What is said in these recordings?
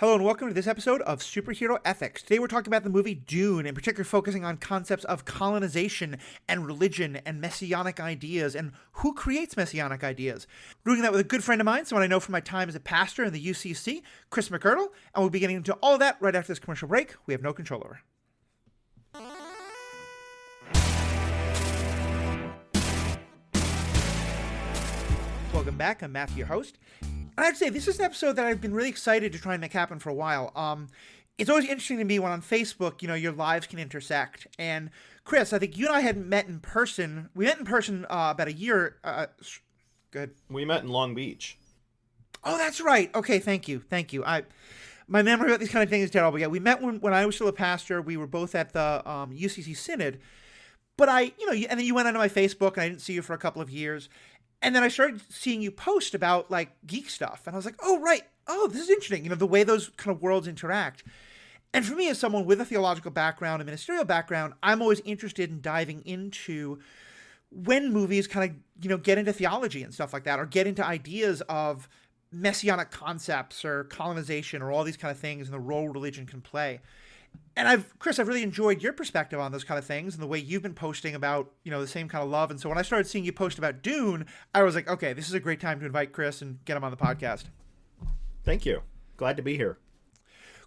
Hello and welcome to this episode of Superhero Ethics. Today we're talking about the movie Dune, in particular focusing on concepts of colonization and religion and messianic ideas and who creates messianic ideas. We're doing that with a good friend of mine, someone I know from my time as a pastor in the UCC, Chris McArdle, and we'll be getting into all of that right after this commercial break we have no control over. Welcome back. I'm Matthew, your host. I have to say, this is an episode that I've been really excited to try and make happen for a while. It's always interesting to me when on Facebook, your lives can intersect. And Chris, I think you and I had met in person. We met in person about a year. Good. We met in Long Beach. Oh, that's right. Okay, thank you. My memory about these kind of things is terrible. Yeah, we met when I was still a pastor. We were both at the UCC Synod. But and then you went onto my Facebook, and I didn't see you for a couple of years. And then I started seeing you post about, geek stuff. And I was like, oh, right. Oh, this is interesting. The way those kind of worlds interact. And for me, as someone with a theological background, a ministerial background, I'm always interested in diving into when movies kind of, get into theology and stuff like that, or get into ideas of messianic concepts or colonization or all these kind of things and the role religion can play. And Chris, I've really enjoyed your perspective on those kind of things and the way you've been posting about, the same kind of love. And so when I started seeing you post about Dune, I was like, okay, this is a great time to invite Chris and get him on the podcast. Thank you. Glad to be here.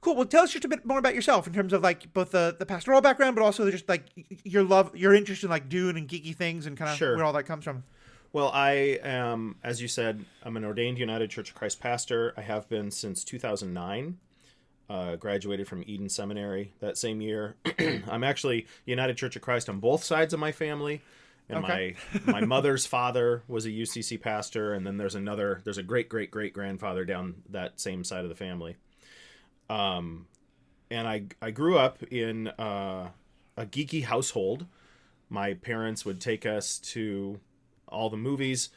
Cool. Well, tell us just a bit more about yourself in terms of both the pastoral background, but also just your interest in Dune and geeky things and kind of where all that comes from. Well, I am, as you said, I'm an ordained United Church of Christ pastor. I have been since 2009. Graduated from Eden Seminary that same year. I'm actually United Church of Christ on both sides of my family. And okay. my mother's father was a UCC pastor. And then there's a great-great-great-grandfather down that same side of the family. And I grew up in a geeky household. My parents would take us to all the movies,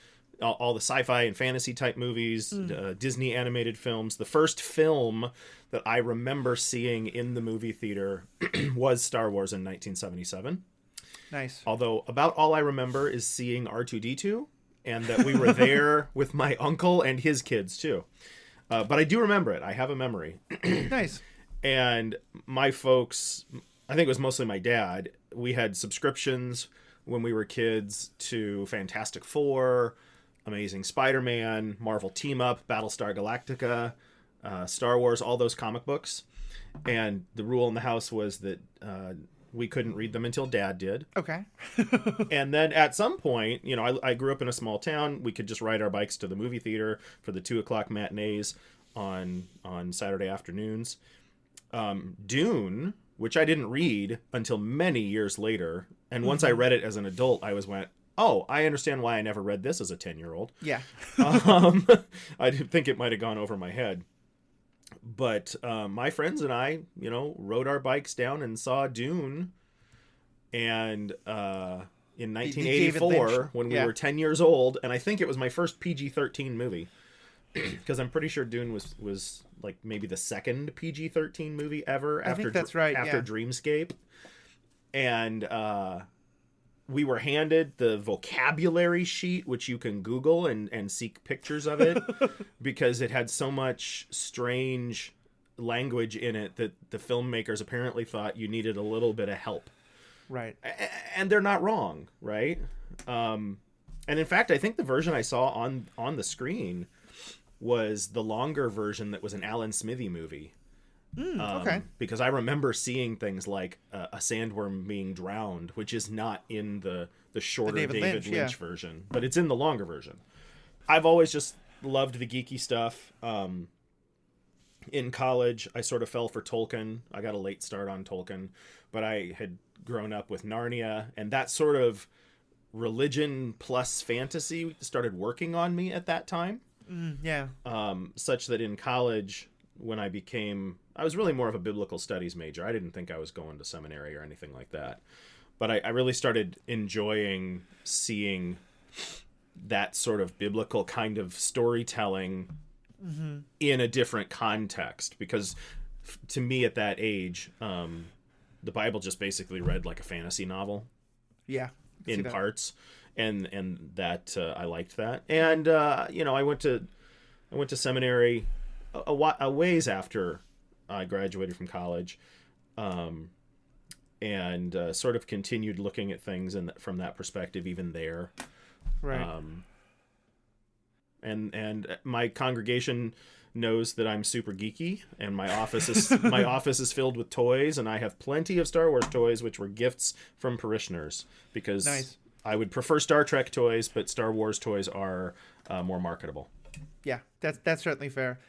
all the sci-fi and fantasy type movies, Disney animated films. The first film that I remember seeing in the movie theater was Star Wars in 1977. Nice. Although about all I remember is seeing R2-D2 and that we were there with my uncle and his kids too. But I do remember it. I have a memory. Nice. And my folks, I think it was mostly my dad, we had subscriptions when we were kids to Fantastic Four, Amazing Spider-Man, Marvel Team Up, Battlestar Galactica, Star Wars, all those comic books. And the rule in the house was that we couldn't read them until Dad did. Okay. And then at some point, I grew up in a small town. We could just ride our bikes to the movie theater for the 2:00 matinees on Saturday afternoons. Dune, which I didn't read until many years later. And once I read it as an adult, I went, oh, I understand why I never read this as a 10-year-old. Yeah. I didn't think it might have gone over my head. But my friends and I, rode our bikes down and saw Dune. And in 1984, when we were 10 years old, and I think it was my first PG-13 movie. Because I'm pretty sure Dune was maybe the second PG-13 movie ever. I think that's right, after Dreamscape. And we were handed the vocabulary sheet, which you can Google and seek pictures of it, because it had so much strange language in it that the filmmakers apparently thought you needed a little bit of help. Right. And they're not wrong, right? And in fact, I think the version I saw on the screen was the longer version that was an Alan Smithy movie. Okay. Because I remember seeing things like a sandworm being drowned, which is not in the shorter David Lynch version, but it's in the longer version. I've always just loved the geeky stuff. In college, I sort of fell for Tolkien. I got a late start on Tolkien, but I had grown up with Narnia, and that sort of religion plus fantasy started working on me at that time. Yeah. Such that in college, when I was really more of a biblical studies major. I didn't think I was going to seminary or anything like that. But I really started enjoying seeing that sort of biblical kind of storytelling in a different context. Because to me at that age, the Bible just basically read like a fantasy novel. Yeah. In parts. And that I liked that. And, I went to seminary a ways after I graduated from college, and sort of continued looking at things from that perspective even there. Right. And my congregation knows that I'm super geeky, and my office is filled with toys, and I have plenty of Star Wars toys, which were gifts from parishioners, because Nice. I would prefer Star Trek toys, but Star Wars toys are more marketable. Yeah, that's certainly fair.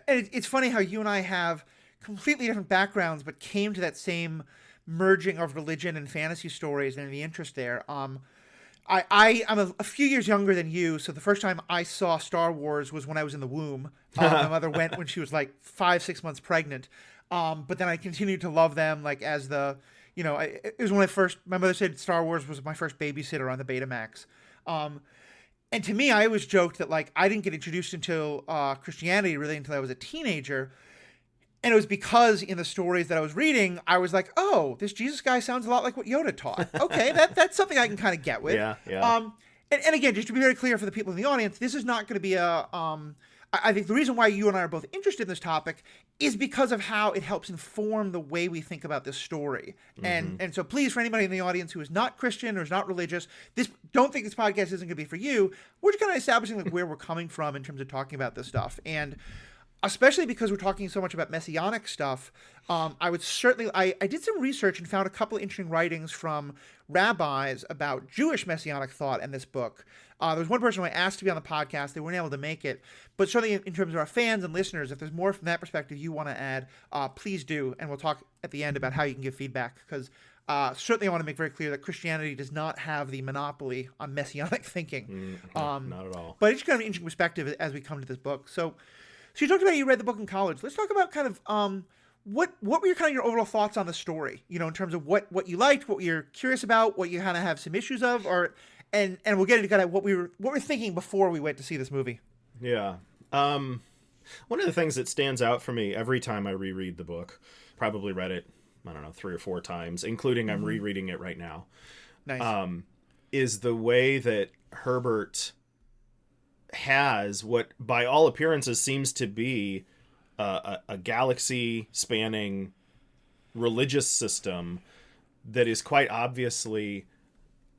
And it's funny how you and I have completely different backgrounds, but came to that same merging of religion and fantasy stories and the interest there. I'm a few years younger than you, so the first time I saw Star Wars was when I was in the womb. My mother went when she was like 5-6 months pregnant. But then I continued to love them, like as it was when my mother said Star Wars was my first babysitter on the Betamax. And to me, I always joked that like I didn't get introduced until Christianity really until I was a teenager. And it was because in the stories that I was reading, I was like, oh, this Jesus guy sounds a lot like what Yoda taught. Okay, that's something I can kind of get with. Yeah. And again, just to be very clear for the people in the audience, this is not going to be I think the reason why you and I are both interested in this topic is because of how it helps inform the way we think about this story. And so please, for anybody in the audience who is not Christian or is not religious, don't think this podcast isn't going to be for you. We're just kind of establishing like where we're coming from in terms of talking about this stuff. And especially because we're talking so much about messianic stuff, I would certainly... I did some research and found a couple of interesting writings from rabbis about Jewish messianic thought in this book. There was one person who I asked to be on the podcast. They weren't able to make it. But certainly in terms of our fans and listeners, if there's more from that perspective you want to add, please do. And we'll talk at the end about how you can give feedback. Because certainly I want to make very clear that Christianity does not have the monopoly on messianic thinking. Not at all. But it's kind of an interesting perspective as we come to this book. So you talked about you read the book in college. Let's talk about kind of what were your overall thoughts on the story? You know, in terms of what you liked, what you're curious about, what you kind of have some issues of, and we'll get into kind of what we're thinking before we went to see this movie. Yeah. One of the things that stands out for me every time I reread the book, probably read it, I don't know, 3 or 4 times, including I'm rereading it right now. Nice. Is the way that Herbert has what by all appearances seems to be a galaxy spanning religious system that is quite obviously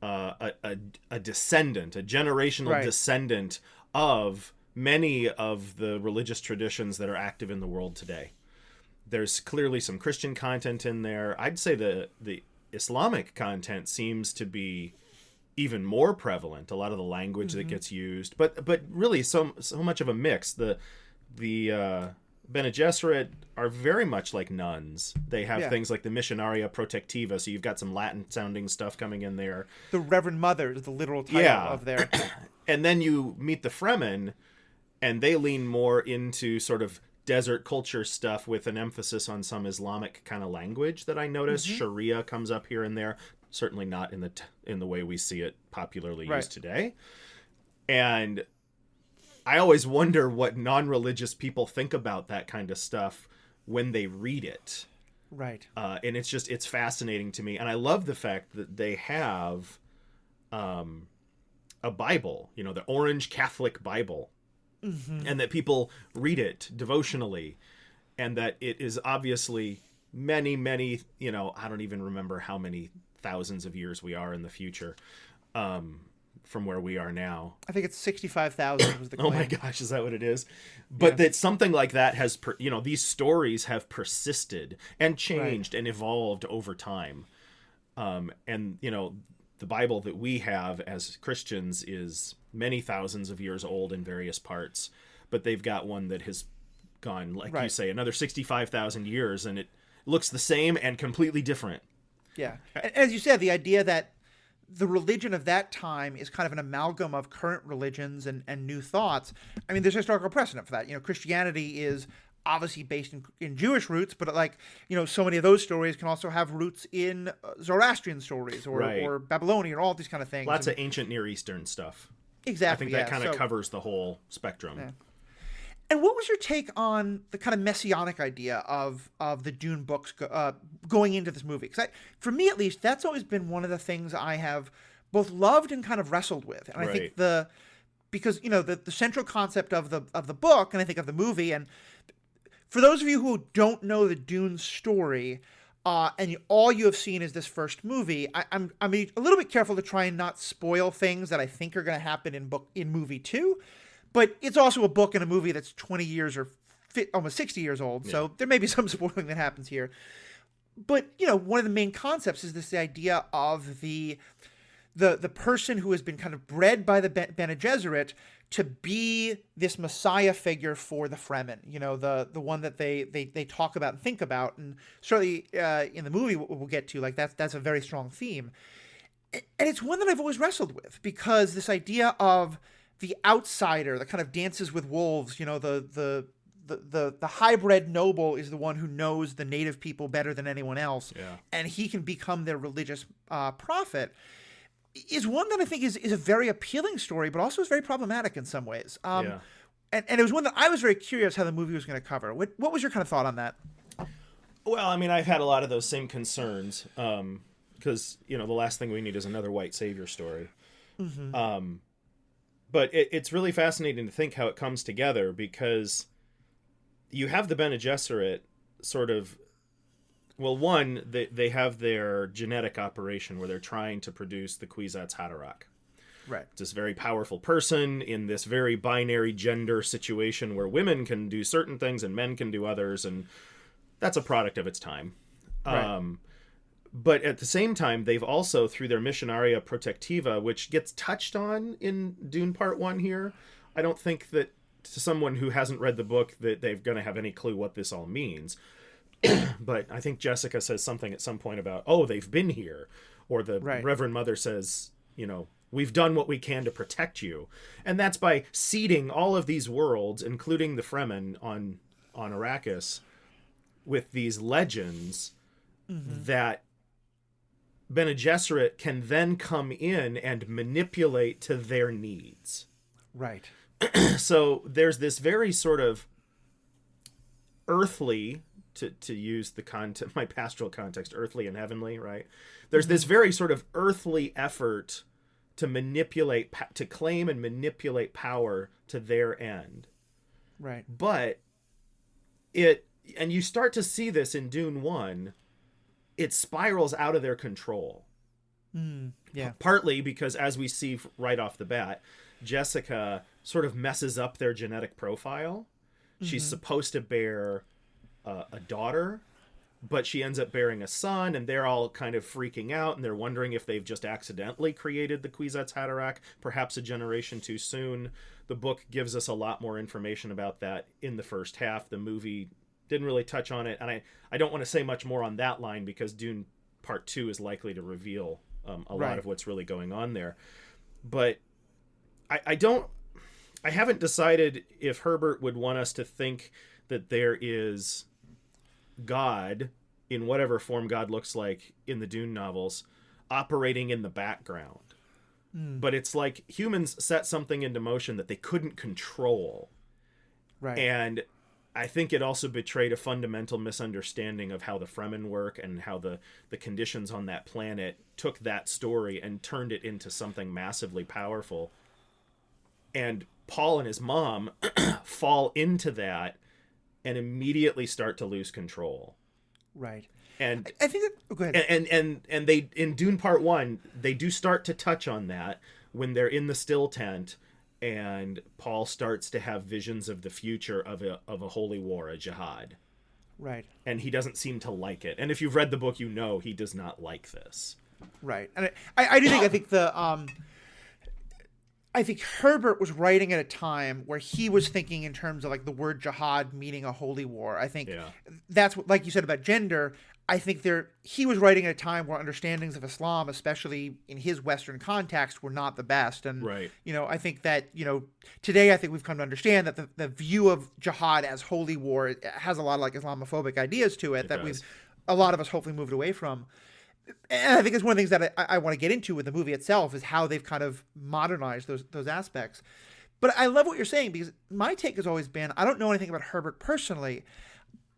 a descendant, a generational descendant of many of the religious traditions that are active in the world today. There's clearly some Christian content in there. I'd say the Islamic content seems to be even more prevalent. A lot of the language that gets used, but really so much of a mix. The Bene Gesserit are very much like nuns. They have things like the Missionaria Protectiva, so you've got some Latin sounding stuff coming in there. The Reverend Mother is the literal title of their... And then you meet the Fremen, and they lean more into sort of desert culture stuff with an emphasis on some Islamic kind of language that I noticed. Sharia comes up here and there. Certainly not in the way we see it popularly used today. And I always wonder what non-religious people think about that kind of stuff when they read it. Right. And it's fascinating to me. And I love the fact that they have a Bible, the Orange Catholic Bible, and that people read it devotionally, and that it is obviously many, many, I don't even remember how many thousands of years we are in the future from where we are now. I think it's 65,000 was the claim. Oh my gosh, is that what it is? But that something like that has, these stories have persisted and changed and evolved over time. And, the Bible that we have as Christians is many thousands of years old in various parts, but they've got one that has gone, like you say, another 65,000 years, and it looks the same and completely different. Yeah. As you said, the idea that the religion of that time is kind of an amalgam of current religions and new thoughts. I mean, there's historical precedent for that. Christianity is obviously based in Jewish roots, but so many of those stories can also have roots in Zoroastrian stories or Babylonian or all these kind of things. Lots of ancient Near Eastern stuff. Exactly. I think that kind of covers the whole spectrum. Yeah. And what was your take on the kind of messianic idea of the Dune books going into this movie? Because for me, at least, that's always been one of the things I have both loved and kind of wrestled with. And I think because the central concept of the book, and I think of the movie, and for those of you who don't know the Dune story, and all you have seen is this first movie, I'm a little bit careful to try and not spoil things that I think are going to happen in movie 2. But it's also a book and a movie that's 20 years or almost 60 years old, so there may be some spoiling that happens here. But, one of the main concepts is this idea of the person who has been kind of bred by the Bene Gesserit to be this messiah figure for the Fremen, the one that they talk about and think about. And certainly in the movie we'll get to, like, that's a very strong theme. And it's one that I've always wrestled with, because this idea of the outsider that kind of dances with wolves, the hybrid noble is the one who knows the native people better than anyone else, and he can become their religious prophet, is one that I think is a very appealing story, but also is very problematic in some ways. And it was one that I was very curious how the movie was going to cover. What was your kind of thought on that? Well, I mean, I've had a lot of those same concerns, because, the last thing we need is another white savior story. Mm-hmm. But it's really fascinating to think how it comes together, because you have the Bene Gesserit sort of, well, one, they have their genetic operation where they're trying to produce the Kwisatz Haderach. Right. It's this very powerful person in this very binary gender situation where women can do certain things and men can do others, and that's a product of its time. Right. But at the same time, they've also, through their Missionaria Protectiva, which gets touched on in Dune Part 1 here, I don't think that to someone who hasn't read the book that they're going to have any clue what this all means. But I think Jessica says something at some point about, they've been here. Or the Reverend Mother says, we've done what we can to protect you. And that's by seeding all of these worlds, including the Fremen on Arrakis, with these legends that Bene Gesserit can then come in and manipulate to their needs. Right. So there's this very sort of earthly, to use my pastoral context, earthly and heavenly, right? There's this very sort of earthly effort to manipulate, to claim and manipulate power to their end. Right. But and you start to see this in Dune 1, it spirals out of their control. Partly because, as we see right off the bat, Jessica sort of messes up their genetic profile. She's supposed to bear a daughter, but she ends up bearing a son, and they're all kind of freaking out, and they're wondering if they've just accidentally created the Kwisatz Haderach, perhaps a generation too soon. The book gives us a lot more information about that in the first half. The movie didn't really touch on it, and I don't want to say much more on that line, because Dune Part 2 is likely to reveal a lot of what's really going on there. But I haven't decided if Herbert would want us to think that there is God, in whatever form God looks like in the Dune novels, operating in the background. But it's like humans set something into motion that they couldn't control. Right. And I think it also betrayed a fundamental misunderstanding of how the Fremen work and how the conditions on that planet took that story and turned it into something massively powerful. And Paul and his mom fall into that and immediately start to lose control. Right. And I think that, go ahead. And they, in Dune Part 1, they do start to touch on that when they're in the still tent, and Paul starts to have visions of the future of a holy war, a jihad. Right. And he doesn't seem to like it. And if you've read the book, he does not like this. Right. And I do think, I think Herbert was writing at a time where he was thinking in terms of, like, the word jihad meaning a holy war. I think that's what, like you said about gender, I think he was writing at a time where understandings of Islam, especially in his Western context, were not the best. And, I think that, today I think we've come to understand that the view of jihad as holy war has a lot of, like, Islamophobic ideas to it that a lot of us hopefully moved away from. And I think it's one of the things that I want to get into with the movie itself, is how they've kind of modernized those aspects. But I love what you're saying, because my take has always been, I don't know anything about Herbert personally.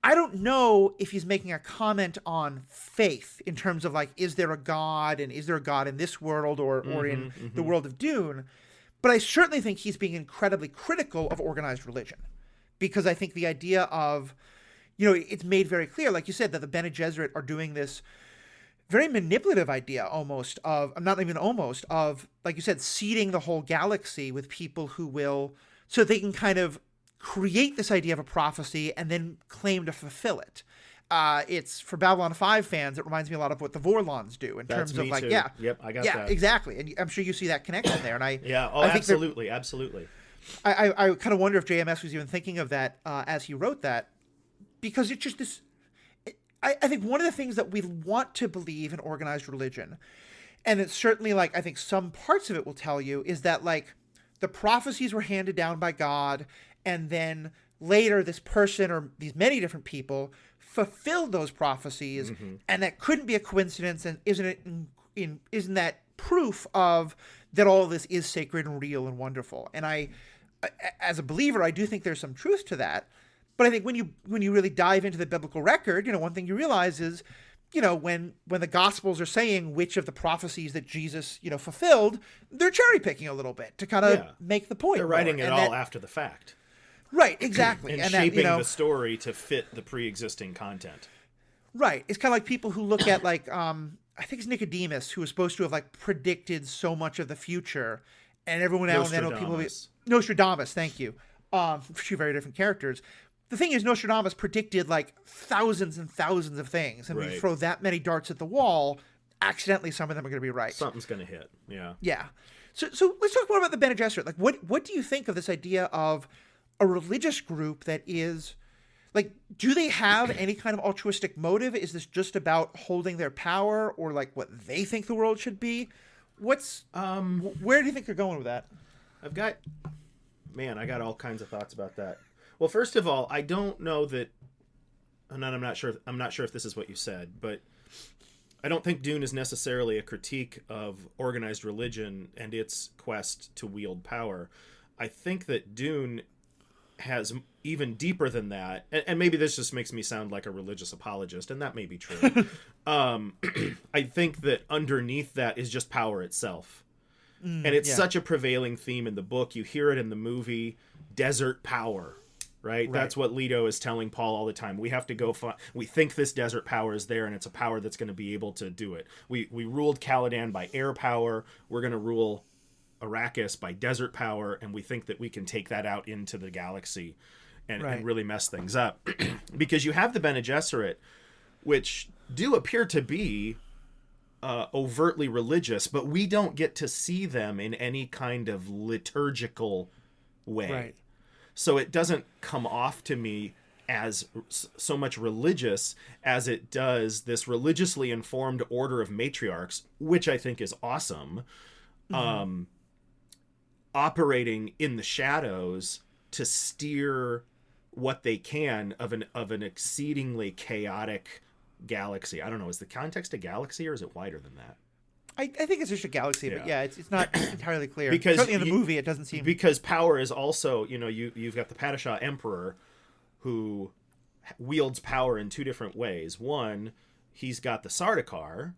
I don't know if he's making a comment on faith in terms of, like, is there a God, and is there a God in this world or in the world of Dune? But I certainly think he's being incredibly critical of organized religion, because I think the idea of it's made very clear, like you said, that the Bene Gesserit are doing this very manipulative idea almost of, not even almost, of, like you said, seeding the whole galaxy with people who will, so they can kind of create this idea of a prophecy and then claim to fulfill it. It's, for Babylon 5 fans, it reminds me a lot of what the Vorlons do in terms of like, too. yeah. Yep, I got yeah, that. exactly. And I'm sure you see that connection there. And I think absolutely. I kind of wonder if JMS was even thinking of that as he wrote that, because it's just this. I think one of the things that we want to believe in organized religion, and it's certainly like I think some parts of it will tell you, is that like the prophecies were handed down by God, and then later this person or these many different people fulfilled those prophecies, and that couldn't be a coincidence, and isn't that proof of that all of this is sacred and real and wonderful? And I, as a believer, I do think there's some truth to that. But I think when you really dive into the biblical record, one thing you realize is, when the Gospels are saying which of the prophecies that Jesus, fulfilled, they're cherry picking a little bit to kind of make the point. They're writing it all after the fact. Right, exactly. And shaping the story to fit the pre-existing content. Right. It's kind of like people who look at like, I think it's Nicodemus, who was supposed to have like predicted so much of the future, and everyone now and then people will be Nostradamus, thank you. Two very different characters. The thing is, Nostradamus predicted like thousands and thousands of things, and when you throw that many darts at the wall, accidentally some of them are going to be right. Something's going to hit. Yeah. Yeah. So let's talk more about the Bene Gesserit. Like, what do you think of this idea of a religious group that is, like, do they have any kind of altruistic motive? Is this just about holding their power, or like what they think the world should be? What's where do you think they're going with that? I got all kinds of thoughts about that. Well, first of all, I don't know that, and I'm not sure if this is what you said, but I don't think Dune is necessarily a critique of organized religion and its quest to wield power. I think that Dune has even deeper than that, and maybe this just makes me sound like a religious apologist, and that may be true. I think that underneath that is just power itself. And it's such a prevailing theme in the book. You hear it in the movie, desert power. Right? That's what Leto is telling Paul all the time. We have to go we think this desert power is there, and it's a power that's going to be able to do it. We ruled Caladan by air power. We're going to rule Arrakis by desert power, and we think that we can take that out into the galaxy and really mess things up. Because you have the Bene Gesserit, which do appear to be overtly religious, but we don't get to see them in any kind of liturgical way. Right. So it doesn't come off to me as so much religious as it does this religiously informed order of matriarchs, which I think is awesome, operating in the shadows to steer what they can of an exceedingly chaotic galaxy. I don't know, is the context a galaxy, or is it wider than that? I think it's just a galaxy, but it's not entirely clear. Because certainly in the movie, it doesn't seem... Because power is also, you've got the Padishah Emperor who wields power in two different ways. One, he's got the Sardaukar,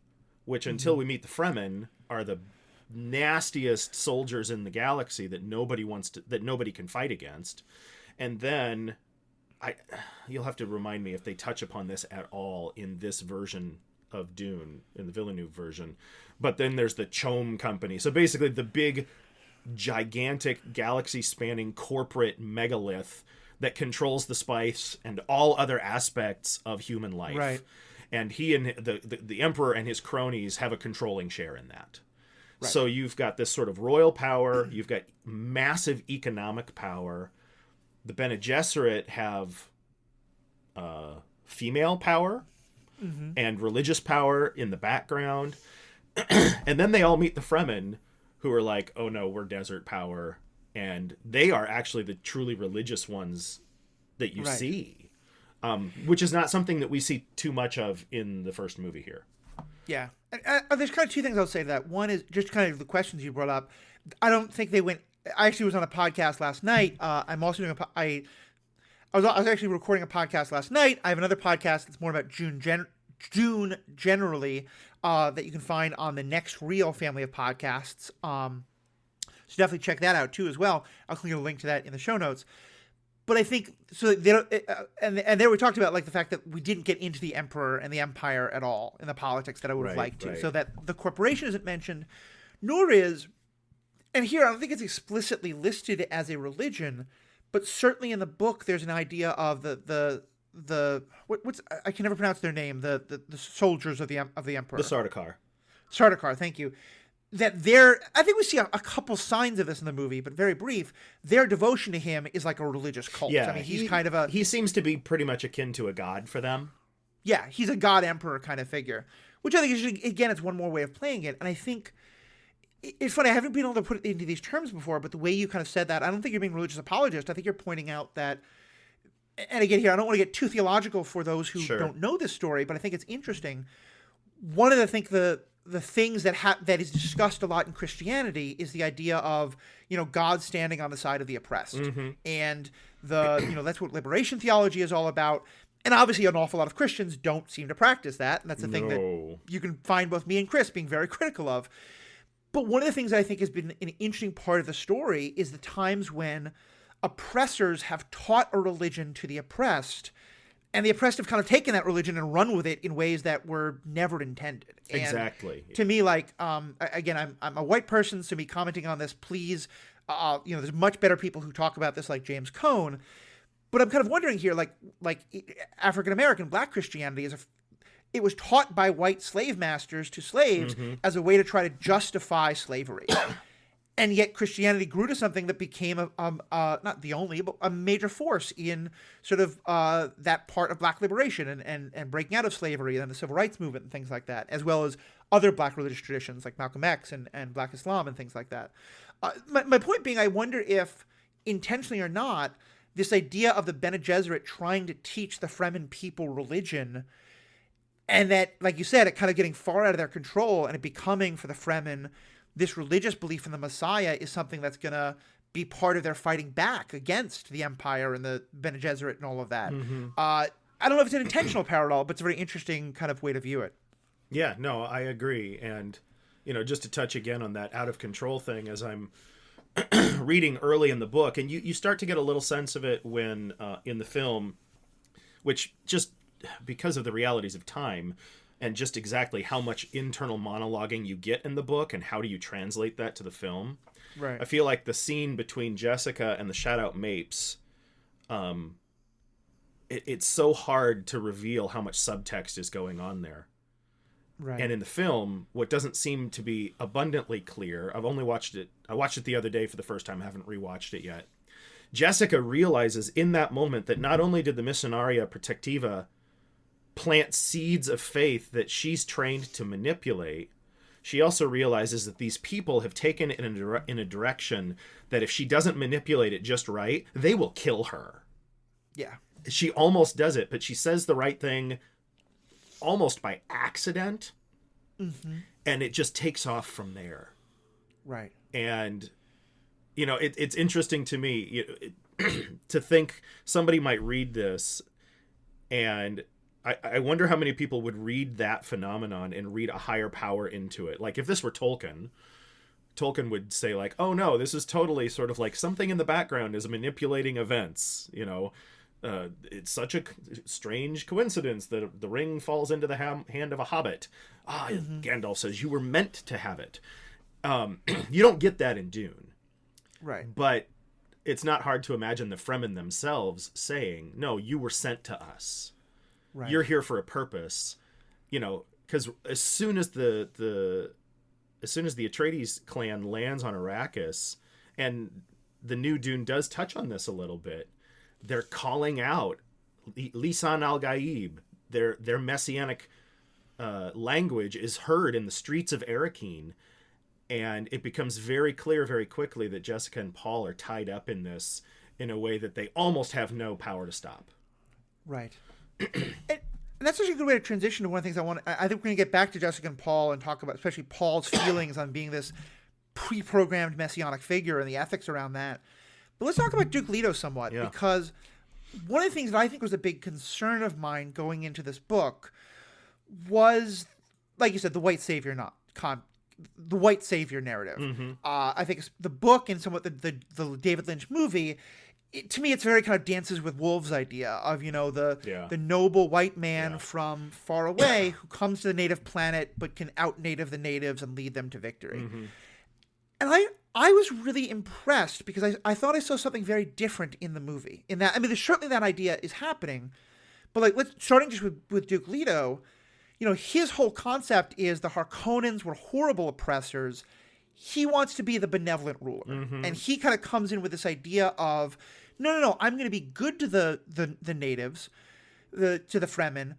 which until we meet the Fremen are the nastiest soldiers in the galaxy that nobody can fight against. And then you'll have to remind me if they touch upon this at all in this version of Dune, in the Villeneuve version. But then there's the Chom Company. So basically the big, gigantic, galaxy-spanning corporate megalith that controls the spice and all other aspects of human life. Right. And he and the Emperor and his cronies have a controlling share in that. Right. So you've got this sort of royal power. You've got massive economic power. The Bene Gesserit have female power and religious power in the background. And then they all meet the Fremen, who are like, oh no, we're desert power. And they are actually the truly religious ones that you see, which is not something that we see too much of in the first movie here. Yeah. There's kind of two things I'll say to that. One is just kind of the questions you brought up. I don't think they went... I actually was on a podcast last night. I'm also doing I was actually recording a podcast last night. I have another podcast that's more about Dune generally that you can find on the Next Reel family of podcasts. So definitely check that out too as well. I'll include a link to that in the show notes. but I think so. They don't, and there we talked about like the fact that we didn't get into the emperor and the empire at all in the politics that I would have liked to. So that the corporation isn't mentioned, nor is, and here I don't think it's explicitly listed as a religion, but certainly in the book there's an idea of the what's I can never pronounce their name, the soldiers of the emperor, the Sardaukar. Sardaukar, thank you. That I think we see a couple signs of this in the movie, but very brief. Their devotion to him is like a religious cult. Yeah, I mean, he's kind of he seems to be pretty much akin to a god for them. Yeah, he's a god emperor kind of figure, which I think is, again, it's one more way of playing it. And I think it's funny, I haven't been able to put it into these terms before, but the way you kind of said that, I don't think you're being a religious apologist. I think you're pointing out that, and again, here, I don't want to get too theological for those who don't know this story, but I think it's interesting. One of the things that is discussed a lot in Christianity is the idea of, God standing on the side of the oppressed. Mm-hmm. And that's what liberation theology is all about. And obviously an awful lot of Christians don't seem to practice that. And that's the thing that you can find both me and Chris being very critical of. But one of the things that I think has been an interesting part of the story is the times when oppressors have taught a religion to the oppressed, and the oppressed have kind of taken that religion and run with it in ways that were never intended. And exactly. To me, like, again, I'm a white person, so me commenting on this, please, there's much better people who talk about this, like James Cone. But I'm kind of wondering here, like African-American, Black Christianity it was taught by white slave masters to slaves as a way to try to justify slavery. And yet Christianity grew to something that became not the only, but a major force in sort of that part of Black liberation and breaking out of slavery and the civil rights movement and things like that, as well as other Black religious traditions like Malcolm X and Black Islam and things like that. My point being, I wonder if, intentionally or not, this idea of the Bene Gesserit trying to teach the Fremen people religion, and that, like you said, it kind of getting far out of their control and it becoming, for the Fremen, this religious belief in the Messiah is something that's going to be part of their fighting back against the Empire and the Bene Gesserit and all of that. Mm-hmm. I don't know if it's an intentional parallel, but it's a very interesting kind of way to view it. Yeah, no, I agree. And, just to touch again on that out of control thing, as I'm reading early in the book, and you start to get a little sense of it when in the film, which just because of the realities of time and just exactly how much internal monologuing you get in the book and how do you translate that to the film. Right. I feel like the scene between Jessica and the Shadout Mapes, it's so hard to reveal how much subtext is going on there. Right. And in the film, what doesn't seem to be abundantly clear, I watched it the other day for the first time, I haven't rewatched it yet. Jessica realizes in that moment that not only did the Missionaria Protectiva plant seeds of faith that she's trained to manipulate, she also realizes that these people have taken it in a direction that if she doesn't manipulate it just right, they will kill her. Yeah. She almost does it, but she says the right thing almost by accident, and it just takes off from there. Right. And, it's interesting to me to think somebody might read this, and I wonder how many people would read that phenomenon and read a higher power into it. Like, if this were Tolkien would say, like, oh no, this is totally sort of like something in the background is manipulating events, it's such a strange coincidence that the ring falls into the hand of a hobbit. Gandalf says you were meant to have it. You don't get that in Dune. Right. But it's not hard to imagine the Fremen themselves saying, no, you were sent to us. Right. You're here for a purpose, because as soon as the Atreides clan lands on Arrakis, and the new Dune does touch on this a little bit, they're calling out Lisan al-Gaib. Their messianic language is heard in the streets of Arrakeen, and it becomes very clear very quickly that Jessica and Paul are tied up in this in a way that they almost have no power to stop. Right. And that's actually a good way to transition to one of the things I think we're going to get back to Jessica and Paul and talk about especially Paul's feelings on being this pre-programmed messianic figure and the ethics around that. But let's talk about Duke Leto somewhat, because one of the things that I think was a big concern of mine going into this book was, like you said, the white savior the white savior narrative. I think the book and somewhat the David Lynch movie to me, it's very kind of Dances with Wolves idea of, Yeah. the noble white man Yeah. from far away who comes to the native planet but can out-native the natives and lead them to victory. Mm-hmm. And I was really impressed because I thought I saw something very different in the movie. In that, I mean, there's certainly that idea is happening, but like starting just with Duke Leto, his whole concept is the Harkonnens were horrible oppressors. He wants to be the benevolent ruler, and he kind of comes in with this idea of, no, I'm going to be good to the natives, to the Fremen,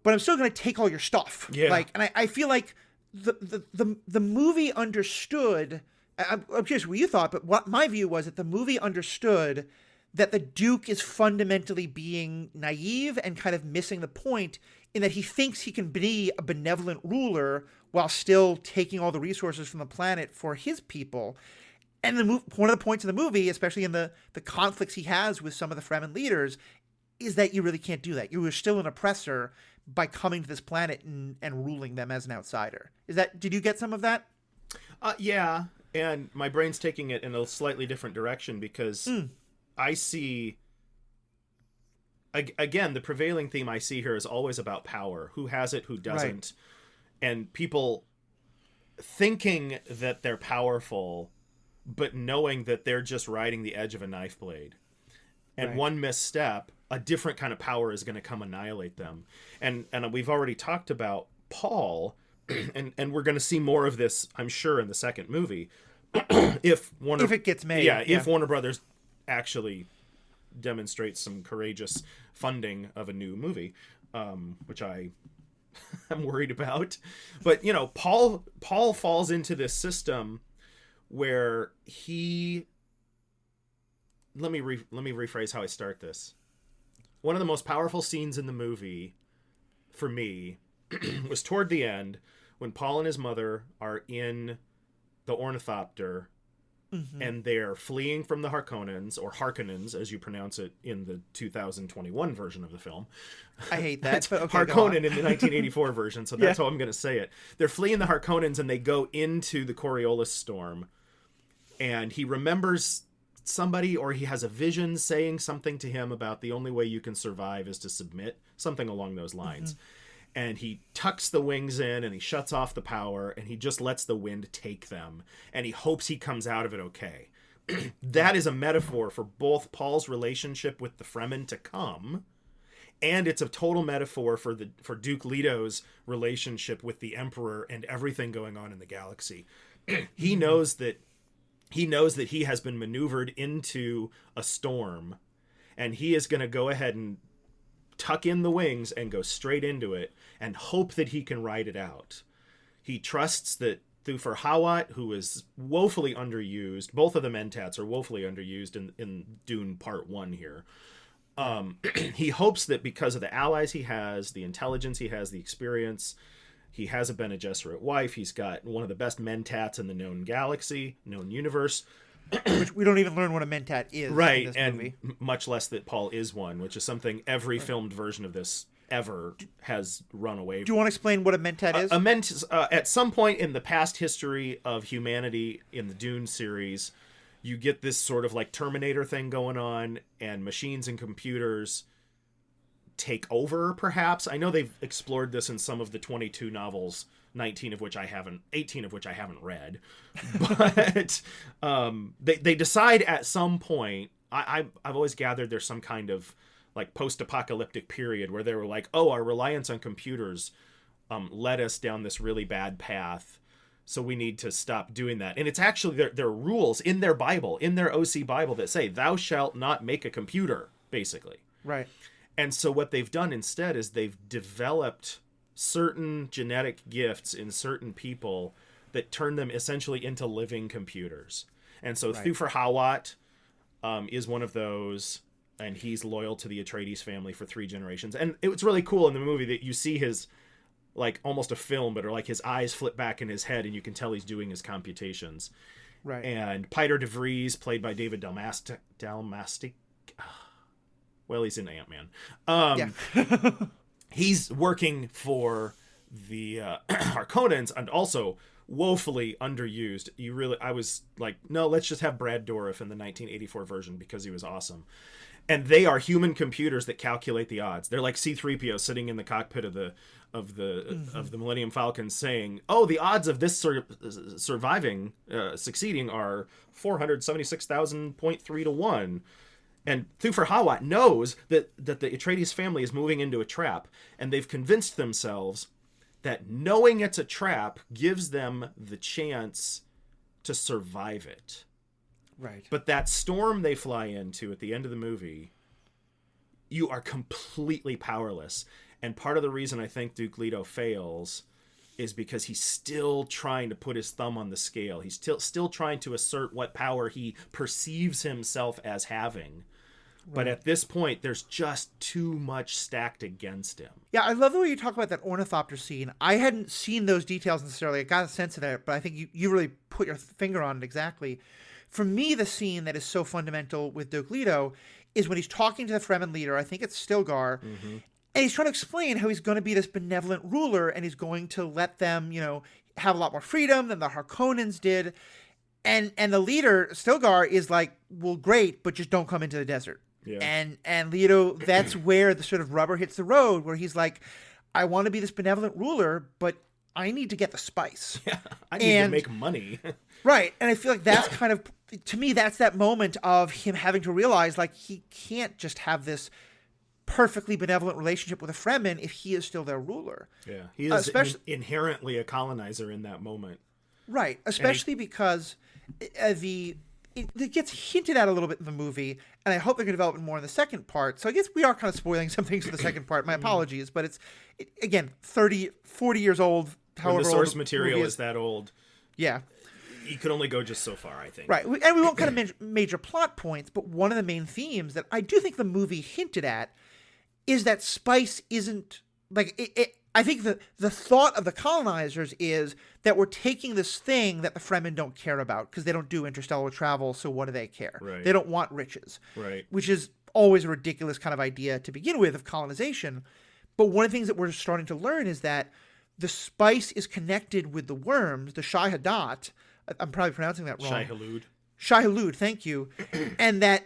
but I'm still going to take all your stuff. Yeah. And I feel like the movie understood. I'm curious what you thought, but what my view was that the movie understood that the Duke is fundamentally being naive and kind of missing the point in that he thinks he can be a benevolent ruler while still taking all the resources from the planet for his people. And one of the points of the movie, especially in the conflicts he has with some of the Fremen leaders, is that you really can't do that. You are still an oppressor by coming to this planet and ruling them as an outsider. Did you get some of that? Yeah, and my brain's taking it in a slightly different direction because I see, again, the prevailing theme I see here is always about power. Who has it, who doesn't. Right. And people thinking that they're powerful, but knowing that they're just riding the edge of a knife blade. And one misstep, a different kind of power is going to come annihilate them. And we've already talked about Paul, and we're going to see more of this, I'm sure, in the second movie. if it gets made. Yeah, if Warner Brothers actually demonstrates some courageous funding of a new movie, which I'm worried about. But, Paul falls into this system where he... Let me rephrase how I start this. One of the most powerful scenes in the movie, for me, was toward the end when Paul and his mother are in the ornithopter and they're fleeing from the Harkonnens, or Harkonnens, as you pronounce it in the 2021 version of the film. I hate that. But okay, Harkonnen in the 1984 version, so that's how I'm going to say it. They're fleeing the Harkonnens and they go into the Coriolis storm. And he remembers somebody, or he has a vision saying something to him about the only way you can survive is to submit, something along those lines. And he tucks the wings in and he shuts off the power and he just lets the wind take them. And he hopes he comes out of it okay. That is a metaphor for both Paul's relationship with the Fremen to come, and it's a total metaphor for Duke Leto's relationship with the Emperor and everything going on in the galaxy. He knows that he has been maneuvered into a storm, and he is going to go ahead and tuck in the wings and go straight into it and hope that he can ride it out. He trusts that Thufir Hawat, who is woefully underused, both of the Mentats are woefully underused in Dune Part 1 here. He hopes that because of the allies he has, the intelligence he has, the experience, he has a Bene Gesserit wife, he's got one of the best Mentats in the known galaxy, known universe. Which we don't even learn what a Mentat is in this movie. Much less that Paul is one, which is something every filmed version of this ever has run away from. Do you want to explain what a Mentat is? At some point in the past history of humanity in the Dune series, you get this sort of like Terminator thing going on, and machines and computers take over, perhaps. I know they've explored this in some of the 22 novels, 18 of which I haven't read. But they decide at some point, I've always gathered there's some kind of like post-apocalyptic period where they were like, oh, our reliance on computers led us down this really bad path, so we need to stop doing that. And it's actually there are rules in their Bible, in their OC Bible, that say thou shalt not make a computer, basically. Right. And so what they've done instead is they've developed certain genetic gifts in certain people that turn them essentially into living computers. And so Thufir Hawat is one of those, and he's loyal to the Atreides family for 3 generations. And it was really cool in the movie that you see his, like, almost a film, but like his eyes flip back in his head and you can tell he's doing his computations. Right. And Peter de Vries, played by David Dalmastic, well, he's in Ant-Man. He's working for the Harkonnens, and also woefully underused. I was like, no, let's just have Brad Dourif in the 1984 version because he was awesome. And they are human computers that calculate the odds. They're like C-3PO sitting in the cockpit of the Millennium Falcon saying, "Oh, the odds of this succeeding are 476,000.3 to 1." And Thufir Hawat knows that the Atreides family is moving into a trap, and they've convinced themselves that knowing it's a trap gives them the chance to survive it. Right. But that storm they fly into at the end of the movie, you are completely powerless. And part of the reason I think Duke Leto fails is because he's still trying to put his thumb on the scale. He's still trying to assert what power he perceives himself as having. Right. But at this point, there's just too much stacked against him. Yeah, I love the way you talk about that ornithopter scene. I hadn't seen those details necessarily. I got a sense of that, but I think you really put your finger on it exactly. For me, the scene that is so fundamental with Duke Leto is when he's talking to the Fremen leader, I think it's Stilgar, and he's trying to explain how he's going to be this benevolent ruler, and he's going to let them, have a lot more freedom than the Harkonnens did. And the leader, Stilgar, is like, well, great, but just don't come into the desert. Yeah. And Leto, that's where the sort of rubber hits the road, where he's like, I want to be this benevolent ruler, but I need to get the spice. Yeah, I need to make money. Right. And I feel like that's kind of, to me, that's that moment of him having to realize, like, he can't just have this perfectly benevolent relationship with a Fremen if he is still their ruler. Yeah. He is inherently a colonizer in that moment. Right. Especially because it gets hinted at a little bit in the movie, and I hope they're going to develop it more in the second part. So I guess we are kind of spoiling some things for the second part. My apologies. But it's, again, 40 years old. When the source material is that old. Yeah. You could only go just so far, I think. Right. And we won't kind of major plot points, but one of the main themes that I do think the movie hinted at is that spice isn't, like, I think the thought of the colonizers is that we're taking this thing that the Fremen don't care about because they don't do interstellar travel, so what do they care? Right. They don't want riches. Right. Which is always a ridiculous kind of idea to begin with of colonization. But one of the things that we're starting to learn is that the spice is connected with the worms, the Shai-Hadat. I'm probably pronouncing that wrong. Shai-Hulud, thank you. And that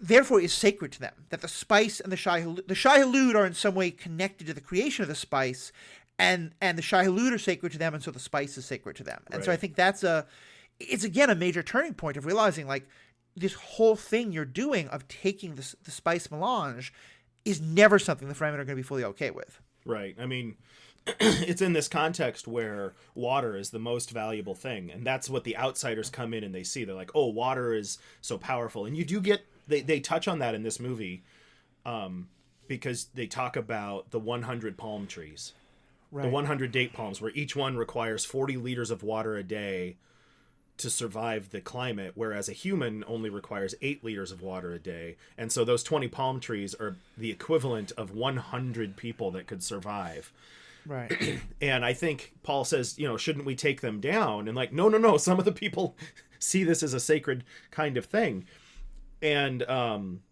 therefore is sacred to them. That the spice and the Shai-Hulud are in some way connected to the creation of the spice, and the Shai-Hulud are sacred to them, and so the spice is sacred to them. And right. So I think it's again a major turning point of realizing, like, this whole thing you're doing of taking the spice melange is never something the Fremen are going to be fully okay with. Right. I mean, it's in this context where water is the most valuable thing, and that's what the outsiders come in and they see. They're like, oh, water is so powerful. And you do get, they touch on that in this movie, because they talk about the 100 palm trees. Right. The 100 date palms, where each one requires 40 liters of water a day to survive the climate, whereas a human only requires 8 liters of water a day. And so those 20 palm trees are the equivalent of 100 people that could survive. Right. And I think Paul says, shouldn't we take them down? And like, no. Some of the people see this as a sacred kind of thing. And I'm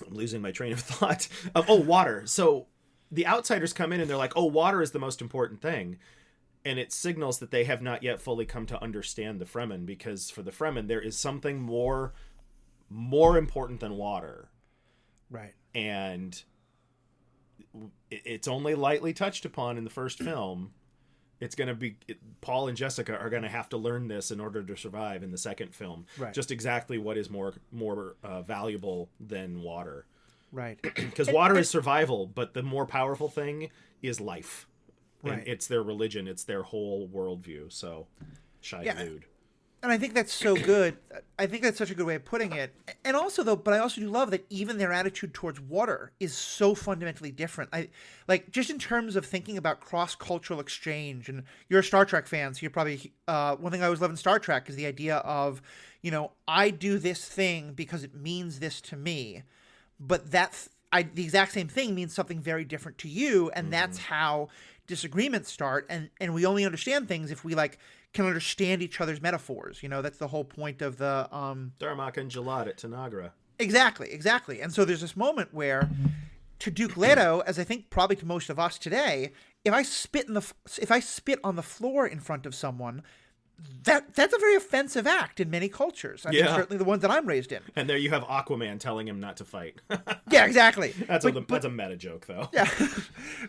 losing my train of thought. Water. So the outsiders come in and they're like, oh, water is the most important thing. And it signals that they have not yet fully come to understand the Fremen, because for the Fremen, there is something more important than water. Right. And it's only lightly touched upon in the first film. It's going to be, Paul and Jessica are going to have to learn this in order to survive in the second film. Right. Just exactly what is more valuable than water. Right. Because water is survival, but the more powerful thing is life. Right. And it's their religion. It's their whole worldview. So, Shai-Hulud. And I think that's so good. I think that's such a good way of putting it. And also, though, but I also do love that even their attitude towards water is so fundamentally different. Just in terms of thinking about cross-cultural exchange, and you're a Star Trek fan, so you're probably, one thing I always love in Star Trek is the idea of, I do this thing because it means this to me, but the exact same thing means something very different to you, and that's how disagreements start, and we only understand things if we, can understand each other's metaphors. That's the whole point of the Darmok and Jalad at Tanagra. Exactly. And so there's this moment where to Duke Leto, as I think probably to most of us today, if I spit on the floor in front of someone, that's a very offensive act in many cultures. I mean, certainly the ones that I'm raised in. And there you have Aquaman telling him not to fight. Yeah, exactly. That's a meta joke, though. Yeah,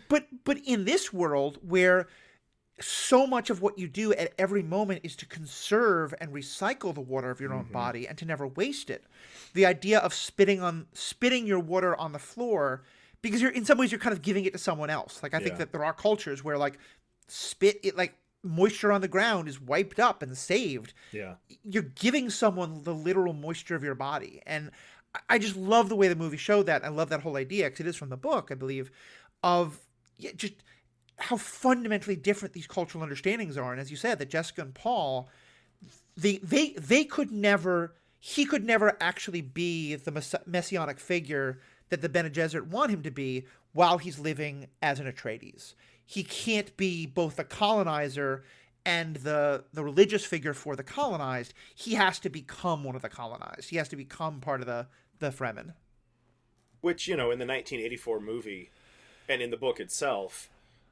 but in this world where so much of what you do at every moment is to conserve and recycle the water of your own body and to never waste it, the idea of spitting your water on the floor, because in some ways you're kind of giving it to someone else. Like I think that there are cultures where like moisture on the ground is wiped up and saved. Yeah. You're giving someone the literal moisture of your body. And I just love the way the movie showed that. I love that whole idea, because it is from the book, I believe, of just how fundamentally different these cultural understandings are. And as you said, that Jessica and Paul, he could never actually be the messianic figure that the Bene Gesserit want him to be while he's living as an Atreides. He can't be both the colonizer and the religious figure for the colonized. He has to become one of the colonized. He has to become part of the Fremen. Which, in the 1984 movie and in the book itself,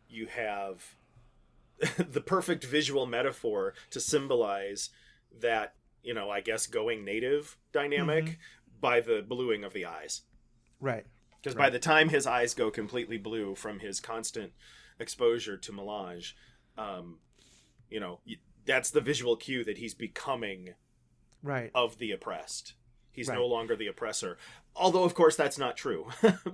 you have the perfect visual metaphor to symbolize that, I guess, going native dynamic by the bluing of the eyes. Right. Because by the time his eyes go completely blue from his constant exposure to melange, that's the visual cue that he's becoming of the oppressed. He's no longer the oppressor. Although, of course, that's not true.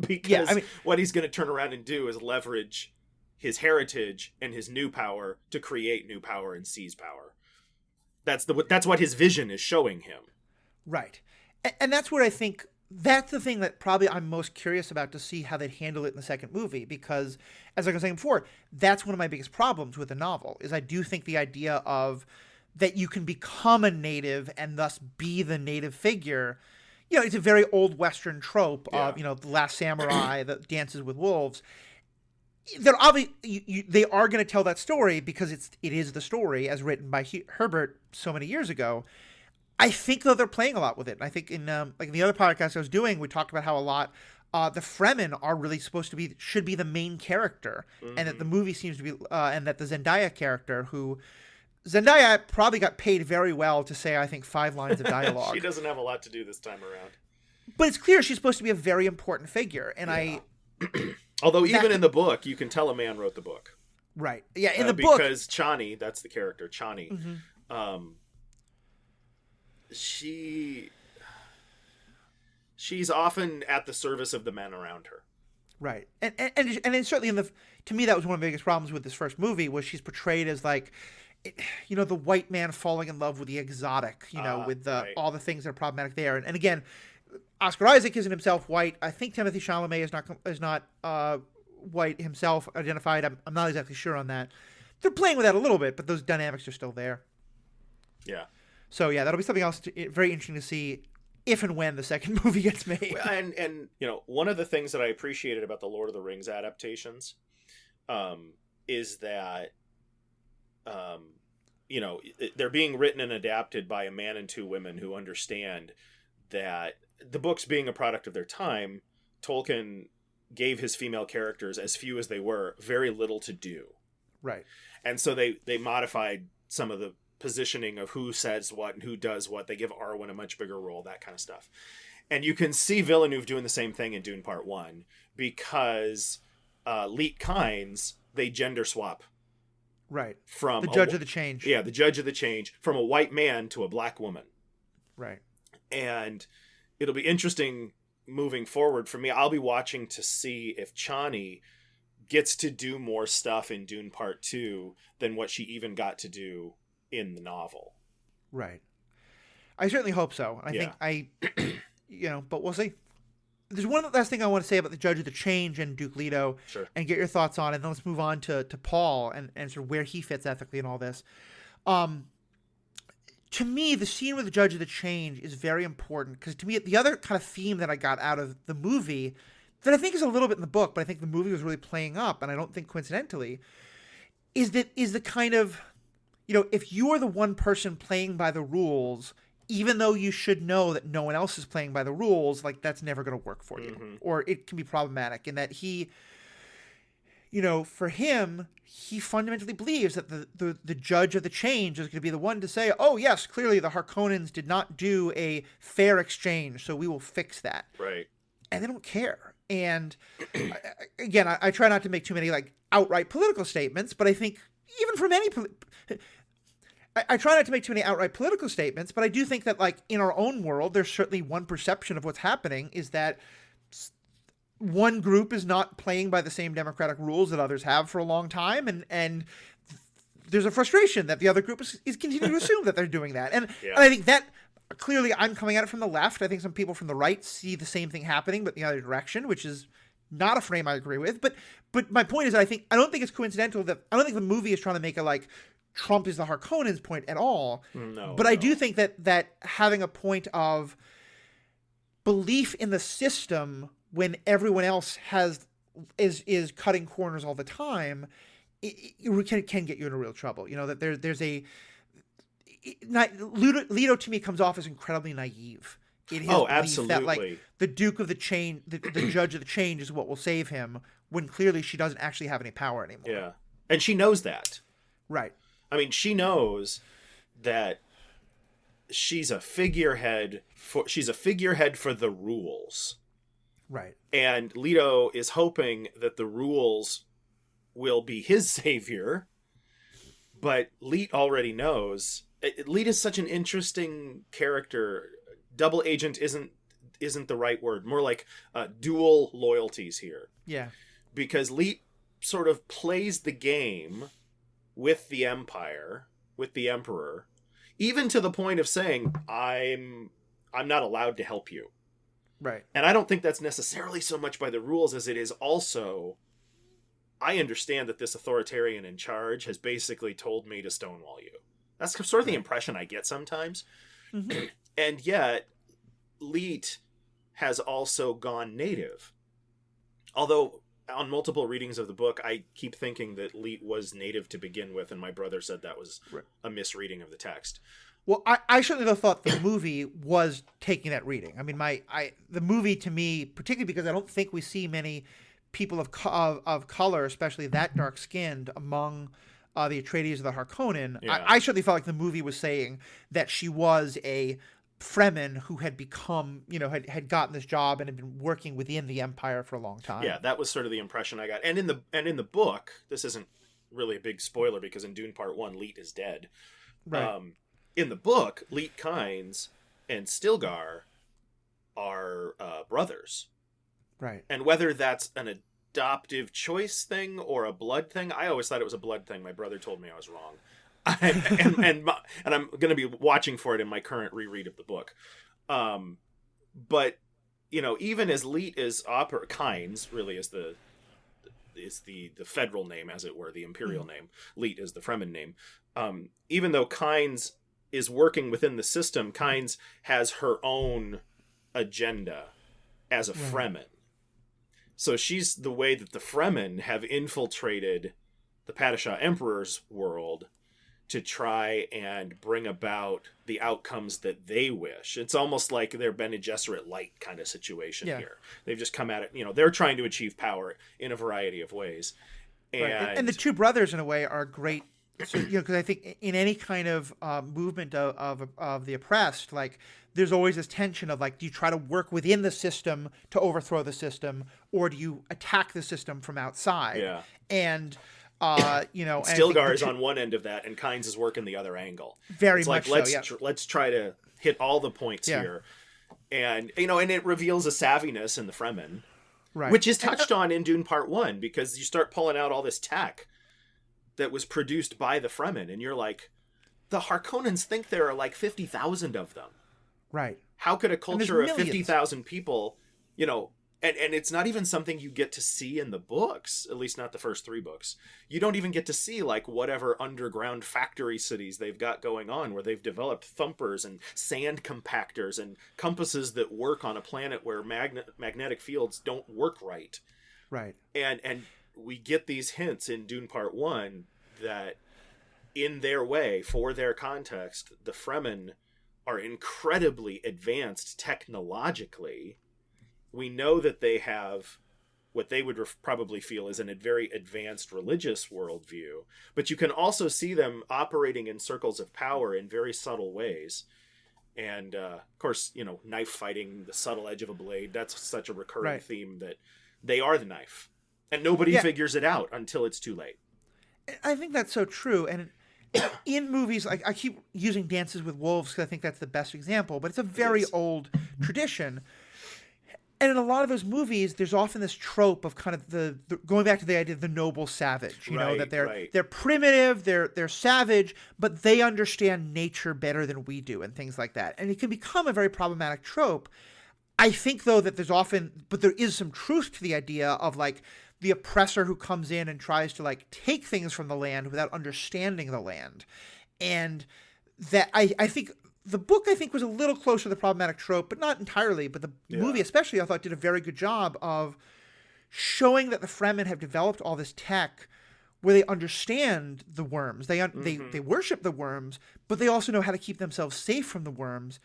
Because what he's going to turn around and do is leverage his heritage and his new power to create new power and seize power. That's what his vision is showing him. Right. And that's where I think that's the thing that probably I'm most curious about, to see how they'd handle it in the second movie, because as I was saying before, that's one of my biggest problems with the novel, is I do think the idea of that you can become a native and thus be the native figure, it's a very old Western trope of, the Last Samurai that dances with wolves. They're obviously they are going to tell that story because it is the story as written by Herbert so many years ago. I think though they're playing a lot with it. I think in like in the other podcast I was doing, we talked about how a lot the Fremen are really should be the main character, and that the movie seems to be and that the Zendaya character, who Zendaya probably got paid very well to say, I think, 5 lines of dialogue. She doesn't have a lot to do this time around. But it's clear she's supposed to be a very important figure, and Although even in the book, you can tell a man wrote the book. Right. Yeah, in the book. Because Chani, that's the character, Chani, she's often at the service of the men around her. Right. And then certainly to me, that was one of the biggest problems with this first movie, was she's portrayed as like, the white man falling in love with the exotic, with all the things that are problematic there. And again, Oscar Isaac isn't himself white. I think Timothée Chalamet is not white himself identified. I'm not exactly sure on that. They're playing with that a little bit, but those dynamics are still there. Yeah. So yeah, that'll be something else very interesting to see if and when the second movie gets made. And one of the things that I appreciated about the Lord of the Rings adaptations is that they're being written and adapted by a man and 2 women who understand that the books being a product of their time, Tolkien gave his female characters, as few as they were, very little to do. Right. And so they modified some of the positioning of who says what and who does what. They give Arwen a much bigger role, that kind of stuff. And you can see Villeneuve doing the same thing in Dune Part 1, because Leet Kynes, they gender swap. Right. From the Judge of the Change. Yeah, the Judge of the Change, from a white man to a black woman. Right. And it'll be interesting moving forward for me. I'll be watching to see if Chani gets to do more stuff in Dune Part 2 than what she even got to do in the novel. Right. I certainly hope so. I think but we'll see. There's one last thing I want to say about the Judge of the Change and Duke Leto, and get your thoughts on it. And then let's move on to Paul and sort of where he fits ethically in all this. To me, the scene with the Judge of the Change is very important, because to me, the other kind of theme that I got out of the movie, that I think is a little bit in the book, but I think the movie was really playing up, and I don't think coincidentally, is the kind of, if you're the one person playing by the rules even though you should know that no one else is playing by the rules, like that's never going to work for you, or it can be problematic. And that he, for him, he fundamentally believes that the judge of the change is going to be the one to say, oh yes, clearly the Harkonnens did not do a fair exchange, so we will fix that. Right. And they don't care. And again, I try not to make too many like outright political statements, but I think even from any I try not to make too many outright political statements, but I do think that, like, in our own world, there's certainly one perception of what's happening is that one group is not playing by the same democratic rules that others have for a long time, and there's a frustration that the other group is continuing to assume that they're doing that. And I think that, clearly, I'm coming at it from the left. I think some people from the right see the same thing happening, but in the other direction, which is not a frame I agree with. But my point is that I don't think it's coincidental that I don't think the movie is trying to make a, like, Trump is the Harkonnens point at all. But I do think that having a point of belief in the system when everyone else is cutting corners all the time, it can get you into real trouble. That there's Leto to me comes off as incredibly naive. In his belief absolutely. That, like, the Duke of the Change, the judge of the change is what will save him, when clearly she doesn't actually have any power anymore. Yeah, and she knows that. Right. I mean, she knows that she's a figurehead for the rules. Right. And Leto is hoping that the rules will be his savior, but Leet already knows. Leet is such an interesting character. Double agent isn't the right word. More like dual loyalties here. Yeah. Because Leet sort of plays the game with the Empire, with the Emperor, even to the point of saying, I'm not allowed to help you. Right. And I don't think that's necessarily so much by the rules as it is also, I understand that this authoritarian in charge has basically told me to stonewall you. That's sort of the impression I get sometimes. Mm-hmm. And yet, Leet has also gone native. Although, on multiple readings of the book, I keep thinking that Leet was native to begin with, and my brother said that was a misreading of the text. Well, I certainly thought the movie was taking that reading. I mean, the movie to me, particularly because I don't think we see many people of color, especially that dark skinned, among the Atreides of the Harkonnen. Yeah. I certainly felt like the movie was saying that she was a Fremen who had become, had gotten this job and had been working within the Empire for a long time. Yeah, that was sort of the impression I got. And in the book, this isn't really a big spoiler because in Dune Part 1, Leet is dead. Right. In the book, Leet Kynes and Stilgar are brothers. Right. And whether that's an adoptive choice thing or a blood thing, I always thought it was a blood thing. My brother told me I was wrong. and I'm going to be watching for it in my current reread of the book. But, even as Leet is Kynes really is the federal name, as it were, the imperial name. Leet is the Fremen name. Even though Kynes is working within the system, Kynes has her own agenda as a Fremen. So she's the way that the Fremen have infiltrated the Padishah Emperor's world to try and bring about the outcomes that they wish. It's almost like they're Bene Gesserit light kind of situation here. They've just come at it, they're trying to achieve power in a variety of ways. And the two brothers, in a way, are great. So, because I think in any kind of movement of the oppressed, like, there's always this tension of, like, do you try to work within the system to overthrow the system, or do you attack the system from outside? Yeah. And Stilgar is on one end of that, and Kynes is working the other angle. Very much so. Let's try to hit all the points here, and and it reveals a savviness in the Fremen, which is touched on in Dune Part 1, because you start pulling out all this tech that was produced by the Fremen, and you're like, the Harkonnens think there are like 50,000 of them. Right. How could a culture of 50,000 people, and it's not even something you get to see in the books, at least not the first 3 books. You don't even get to see, like, whatever underground factory cities they've got going on, where they've developed thumpers and sand compactors and compasses that work on a planet where magnetic fields don't work right. Right. And we get these hints in Dune Part 1 that in their way, for their context, the Fremen are incredibly advanced technologically. We know that they have what they would probably feel is a very advanced religious worldview, but you can also see them operating in circles of power in very subtle ways. And of course, knife fighting, the subtle edge of a blade, that's such a recurring theme, that they are the knife. And nobody figures it out until it's too late. I think that's so true. And in movies, like I keep using Dances with Wolves because I think that's the best example, but it's a very old tradition. And in a lot of those movies, there's often this trope of kind of the going back to the idea of the noble savage, that they're primitive, they're savage, but they understand nature better than we do and things like that. And it can become a very problematic trope. I think, though, that there is some truth to the idea of like the oppressor who comes in and tries to like take things from the land without understanding the land. And that I think the book, was a little closer to the problematic trope, but not entirely. But the movie especially, I thought, did a very good job of showing that the Fremen have developed all this tech where they understand the worms. They worship the worms, but they also know how to keep themselves safe from the worms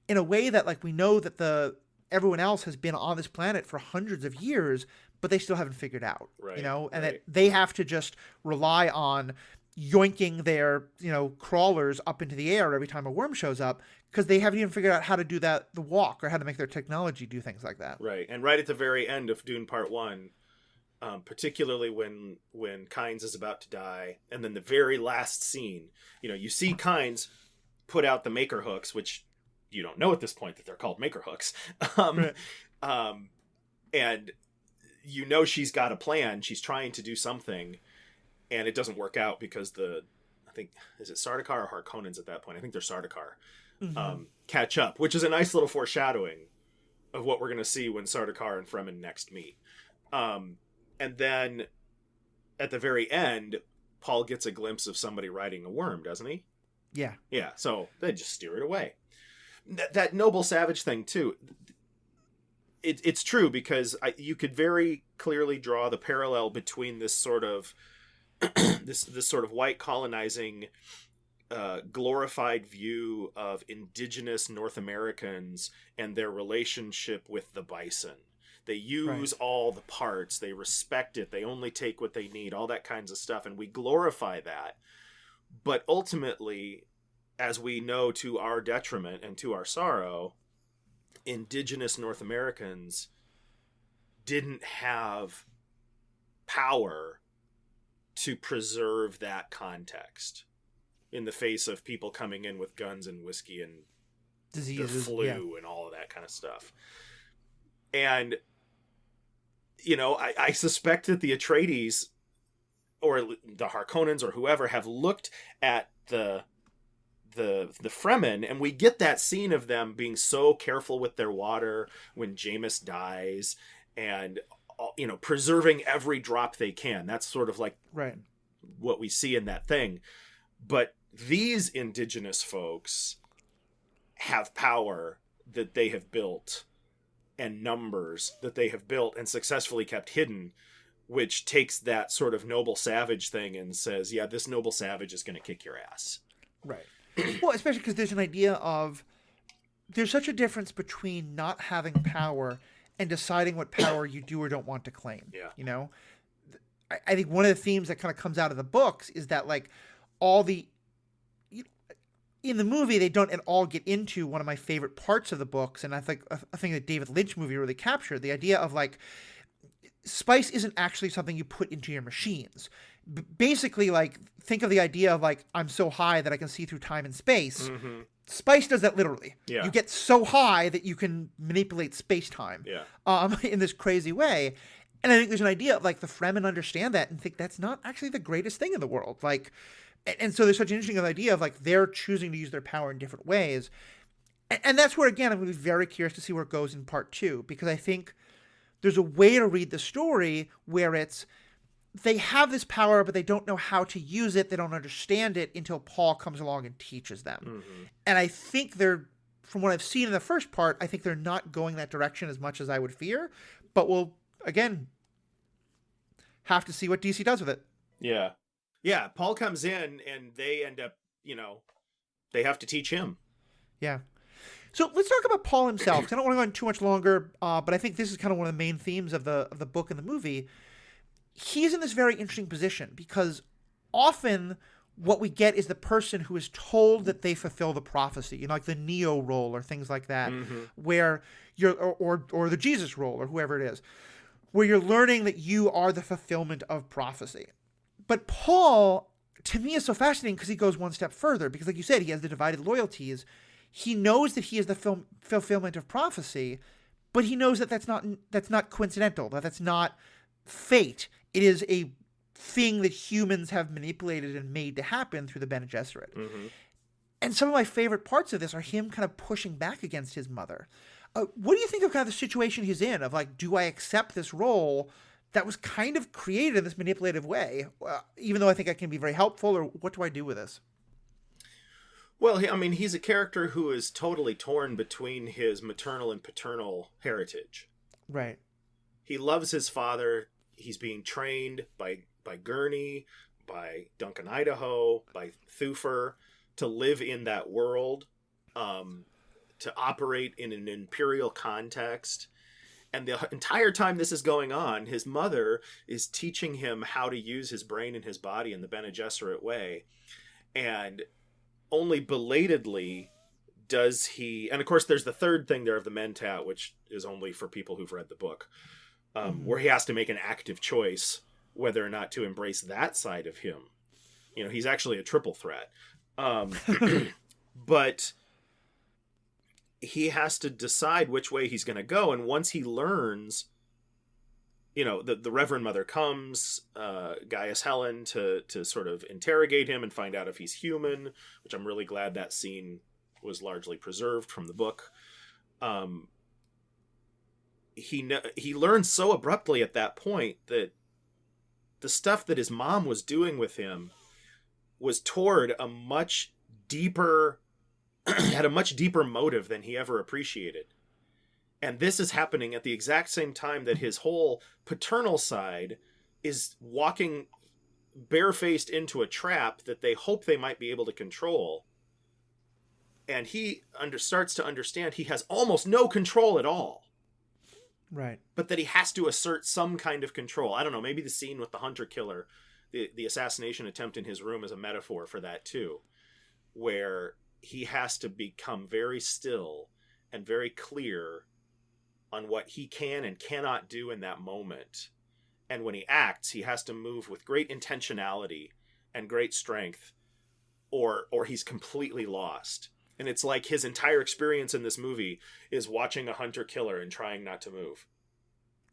in a way that, like, we know that everyone else has been on this planet for hundreds of years, but they still haven't figured out, and that they have to just rely on yoinking their, crawlers up into the air every time a worm shows up, because they haven't even figured out how to do the walk, or how to make their technology do things like that. Right. And right at the very end of Dune Part 1, particularly when Kynes is about to die, and then the very last scene, you see Kynes put out the maker hooks, which you don't know at this point that they're called maker hooks. And she's got a plan. She's trying to do something, and it doesn't work out because I think, is it Sardaukar or Harkonnens at that point? I think they're Sardaukar. Catch up, which is a nice little foreshadowing of what we're going to see when Sardaukar and Fremen next meet. And then at the very end, Paul gets a glimpse of somebody riding a worm, doesn't he? Yeah. Yeah, so they just steer it away. That noble savage thing, too, it's true, because you could very clearly draw the parallel between this sort of this sort of white colonizing glorified view of indigenous North Americans and their relationship with the bison. They use all the parts, they respect it, they only take what they need, all that kinds of stuff, and we glorify that. But ultimately, as we know, to our detriment and to our sorrow, indigenous North Americans didn't have power to preserve that context in the face of people coming in with guns and whiskey and diseases, the flu and all of that kind of stuff. And, I suspect that the Atreides or the Harkonnens or whoever have looked at the Fremen, and we get that scene of them being so careful with their water when Jameis dies, and preserving every drop they can. That's sort of like what we see in that thing. But these indigenous folks have power that they have built, and numbers that they have built and successfully kept hidden, which takes that sort of noble savage thing and says, yeah, this noble savage is going to kick your ass. Right. Well, especially because there's an idea of, there's such a difference between not having power and deciding what power you do or don't want to claim. Yeah. I think one of the themes that kind of comes out of the books is that, like, in the movie, they don't at all get into one of my favorite parts of the books, and I think the David Lynch movie really captured the idea of, like, spice isn't actually something you put into your machines. Basically, like, think of the idea of, like, I'm so high that I can see through time and space. Mm-hmm. Spice does that literally. Yeah. You get so high that you can manipulate space-time in this crazy way. And I think there's an idea of, like, the Fremen understand that and think that's not actually the greatest thing in the world. Like, and so there's such an interesting idea of, like, they're choosing to use their power in different ways. And that's where, again, I'm going to be very curious to see where it goes in part 2, because I think there's a way to read the story where it's, they have this power, but they don't know how to use it. They don't understand it until Paul comes along and teaches them. Mm-hmm. And I think from what I've seen in the first part, I think they're not going that direction as much as I would fear. But we'll, again, have to see what DC does with it. Yeah. Yeah, Paul comes in and they end up, they have to teach him. Yeah. So let's talk about Paul himself. 'Cause I don't want to go on too much longer, but I think this is kind of one of the main themes of the book and the movie. He's in this very interesting position because often what we get is the person who is told that they fulfill the prophecy, like the Neo role or things like that, where you're or the Jesus role or whoever it is, where you're learning that you are the fulfillment of prophecy. But Paul, to me, is so fascinating because he goes one step further. Because, like you said, he has the divided loyalties. He knows that he is the fulfillment of prophecy, but he knows that that's not coincidental. That's not fate. It is a thing that humans have manipulated and made to happen through the Bene Gesserit. And some of my favorite parts of this are him kind of pushing back against his mother. What do you think of kind of the situation he's in of like, do I accept this role that was kind of created in this manipulative way, even though I think I can be very helpful, or what do I do with this? Well, I mean, he's a character who is totally torn between his maternal and paternal heritage. Right. He loves his father. He's being trained by Gurney, by Duncan Idaho, by Thufir to live in that world, to operate in an imperial context. And the entire time this is going on, his mother is teaching him how to use his brain and his body in the Bene Gesserit way. And only belatedly does he... And of course, there's the third thing there of the Mentat, which is only for people who've read the book, where he has to make an active choice whether or not to embrace that side of him. He's actually a triple threat. But he has to decide which way he's going to go. And once he learns, the Reverend Mother comes, Gaius Helen, to sort of interrogate him and find out if he's human, which I'm really glad that scene was largely preserved from the book. He learns so abruptly at that point that the stuff that his mom was doing with him was toward a much deeper, had a much deeper motive than he ever appreciated. And this is happening at the exact same time that his whole paternal side is walking barefaced into a trap that they hope they might be able to control. And he starts to understand he has almost no control at all. Right. But that he has to assert some kind of control. I don't know, maybe the scene with the hunter killer, the assassination attempt in his room is a metaphor for that too, where he has to become very still and very clear on what he can and cannot do in that moment. And when he acts, he has to move with great intentionality and great strength, or he's completely lost. And it's like his entire experience in this movie is watching a hunter killer and trying not to move.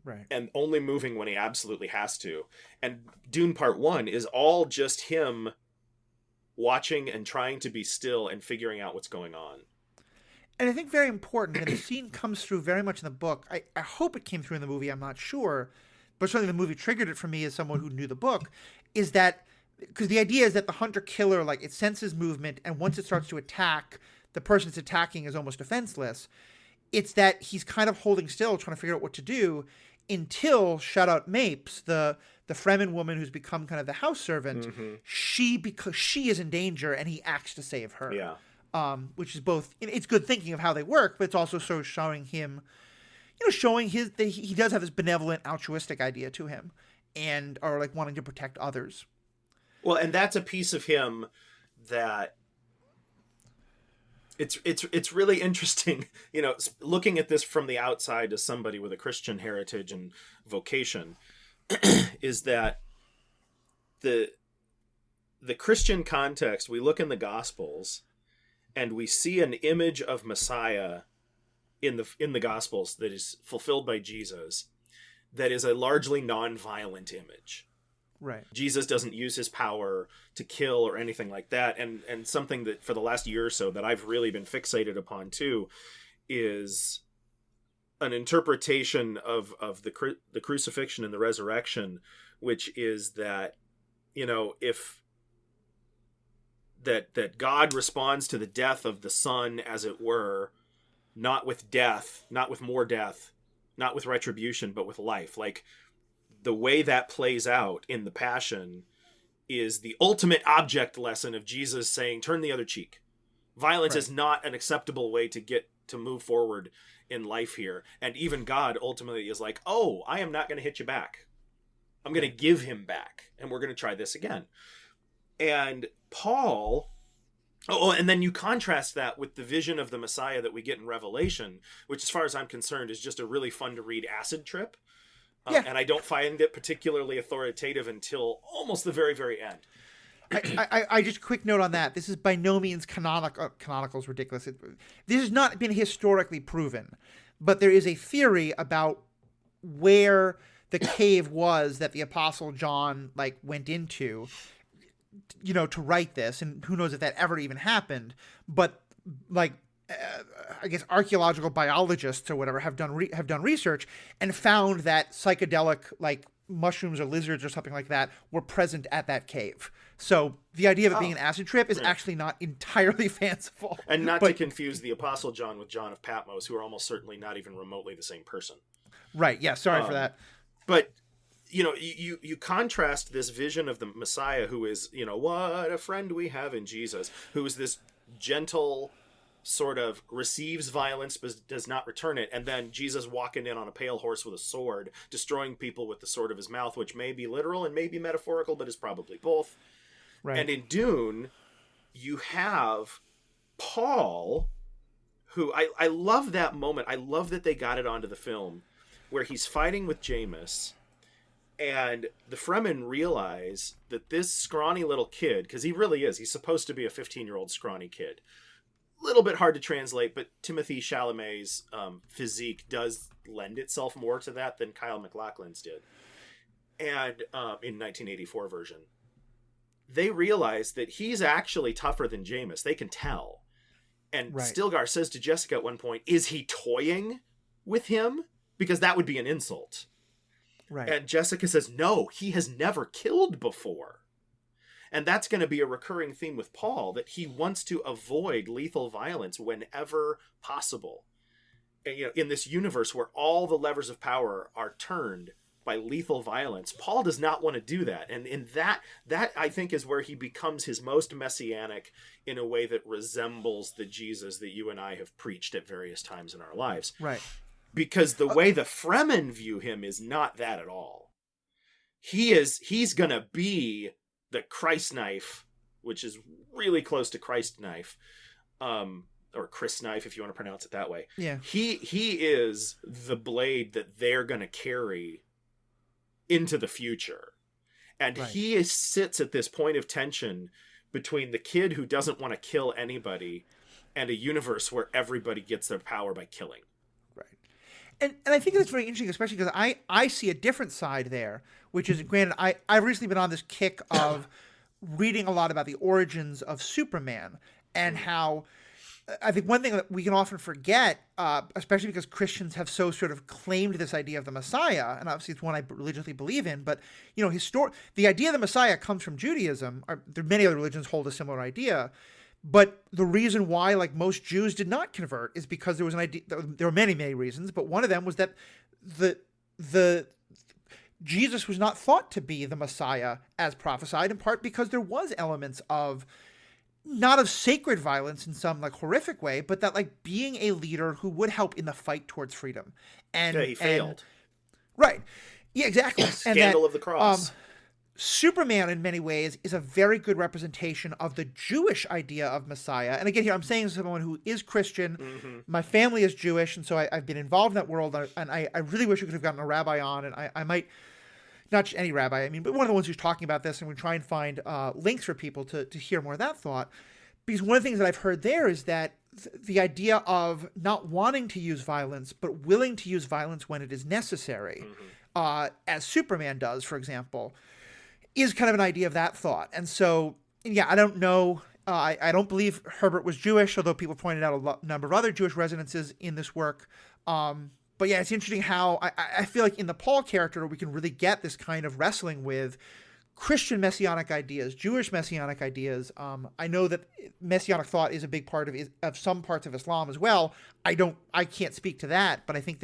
Right. And only moving when he absolutely has to. And Dune Part 1 is all just him watching and trying to be still and figuring out what's going on. And I think very important, and the scene comes through very much in the book. I hope it came through in the movie, I'm not sure. But certainly the movie triggered it for me as someone who knew the book, is that, because the idea is that the hunter-killer, like, it senses movement, and once it starts to attack, the person it's attacking is almost defenseless. It's that he's kind of holding still, trying to figure out what to do, until, shout out Mapes, the Fremen woman who's become kind of the house servant, because she is in danger, and he acts to save her. Yeah. Which is both, it's good thinking of how they work, but it's also sort of showing him, showing that he does have this benevolent, altruistic idea to him, or like wanting to protect others. Well, and that's a piece of him that it's really interesting, looking at this from the outside as somebody with a Christian heritage and vocation, is that the Christian context, we look in the Gospels and we see an image of Messiah in the Gospels that is fulfilled by Jesus, that is a largely non-violent image. Right. Jesus doesn't use his power to kill or anything like that. And something that for the last year or so that I've really been fixated upon too is an interpretation of the crucifixion and the resurrection, which is that, if that God responds to the death of the Son, as it were, not with death, not with more death, not with retribution, but with life. Like, the way that plays out in the Passion is the ultimate object lesson of Jesus saying, turn the other cheek. Violence is not an acceptable way to move forward in life here. And even God ultimately is like, oh, I am not going to hit you back. I'm going to give him back. And we're going to try this again. And Paul... Oh, and then you contrast that with the vision of the Messiah that we get in Revelation, which, as far as I'm concerned, is just a really fun to read acid trip. And I don't find it particularly authoritative until almost the very, very end. I just quick note on that. This is by no means canonical. Canonical is ridiculous. This has not been historically proven, but there is a theory about where the cave was that the Apostle John went into, to write this, and who knows if that ever even happened. But I guess archaeological biologists or whatever have done research and found that psychedelic mushrooms or lizards or something like that were present at that cave. So the idea of it being an acid trip is actually not entirely fanciful. And not to confuse the Apostle John with John of Patmos, who are almost certainly not even remotely the same person. Right. Yeah. Sorry for that. But you contrast this vision of the Messiah, who is, what a friend we have in Jesus, who is this gentle, sort of receives violence but does not return it, and then Jesus walking in on a pale horse with a sword, destroying people with the sword of his mouth, which may be literal and may be metaphorical, but is probably both. Right. And in Dune, you have Paul, who I love that moment. I love that they got it onto the film, where he's fighting with Jameis, and the Fremen realize that this scrawny little kid, because he really is, he's supposed to be a 15-year-old scrawny kid. Little bit hard to translate, but Timothée Chalamet's physique does lend itself more to that than Kyle MacLachlan's did. And in 1984 version, they realize that he's actually tougher than Jameis. They can tell. And right. Stilgar says to Jessica at one point, is he toying with him? Because that would be an insult. Right. And Jessica says, no, he has never killed before. And that's going to be a recurring theme with Paul, that he wants to avoid lethal violence whenever possible. And, in this universe where all the levers of power are turned by lethal violence, Paul does not want to do that. And in that I think is where he becomes his most messianic in a way that resembles the Jesus that you and I have preached at various times in our lives. Right. Because the way the Fremen view him is not that at all. He's going to be the Christ knife, which is really close to Christ knife, or Chris knife, if you want to pronounce it that way. Yeah. He is the blade that they're going to carry into the future. And right. He sits at this point of tension between the kid who doesn't want to kill anybody and a universe where everybody gets their power by killing. Right. And I think that's very interesting, especially because I see a different side there, which is, granted, I've recently been on this kick of reading a lot about the origins of Superman and how I think one thing that we can often forget, especially because Christians have so sort of claimed this idea of the Messiah, and obviously it's one I religiously believe in, but the idea of the Messiah comes from Judaism. There are many other religions hold a similar idea, but the reason why, most Jews did not convert is because there was an idea. There were many, many reasons, but one of them was that the Jesus was not thought to be the Messiah as prophesied, in part because there was elements of not of sacred violence in some horrific way, but that being a leader who would help in the fight towards freedom. And he failed. Right. Yeah, exactly. Scandal of the cross. Superman, in many ways, is a very good representation of the Jewish idea of Messiah. And again, here I'm saying as someone who is Christian. Mm-hmm. My family is Jewish, and so I've been involved in that world. And I really wish we could have gotten a rabbi on, and I might, not just any rabbi, but one of the ones who's talking about this, and we try and find links for people to hear more of that thought. Because one of the things that I've heard there is that the idea of not wanting to use violence, but willing to use violence when it is necessary, as Superman does, for example, is kind of an idea of that thought. And so, yeah, I don't know. I don't believe Herbert was Jewish, although people pointed out a number of other Jewish resonances in this work. But yeah, it's interesting how I feel like in the Paul character, we can really get this kind of wrestling with Christian messianic ideas, Jewish messianic ideas. I know that messianic thought is a big part of some parts of Islam as well. I can't speak to that, but I think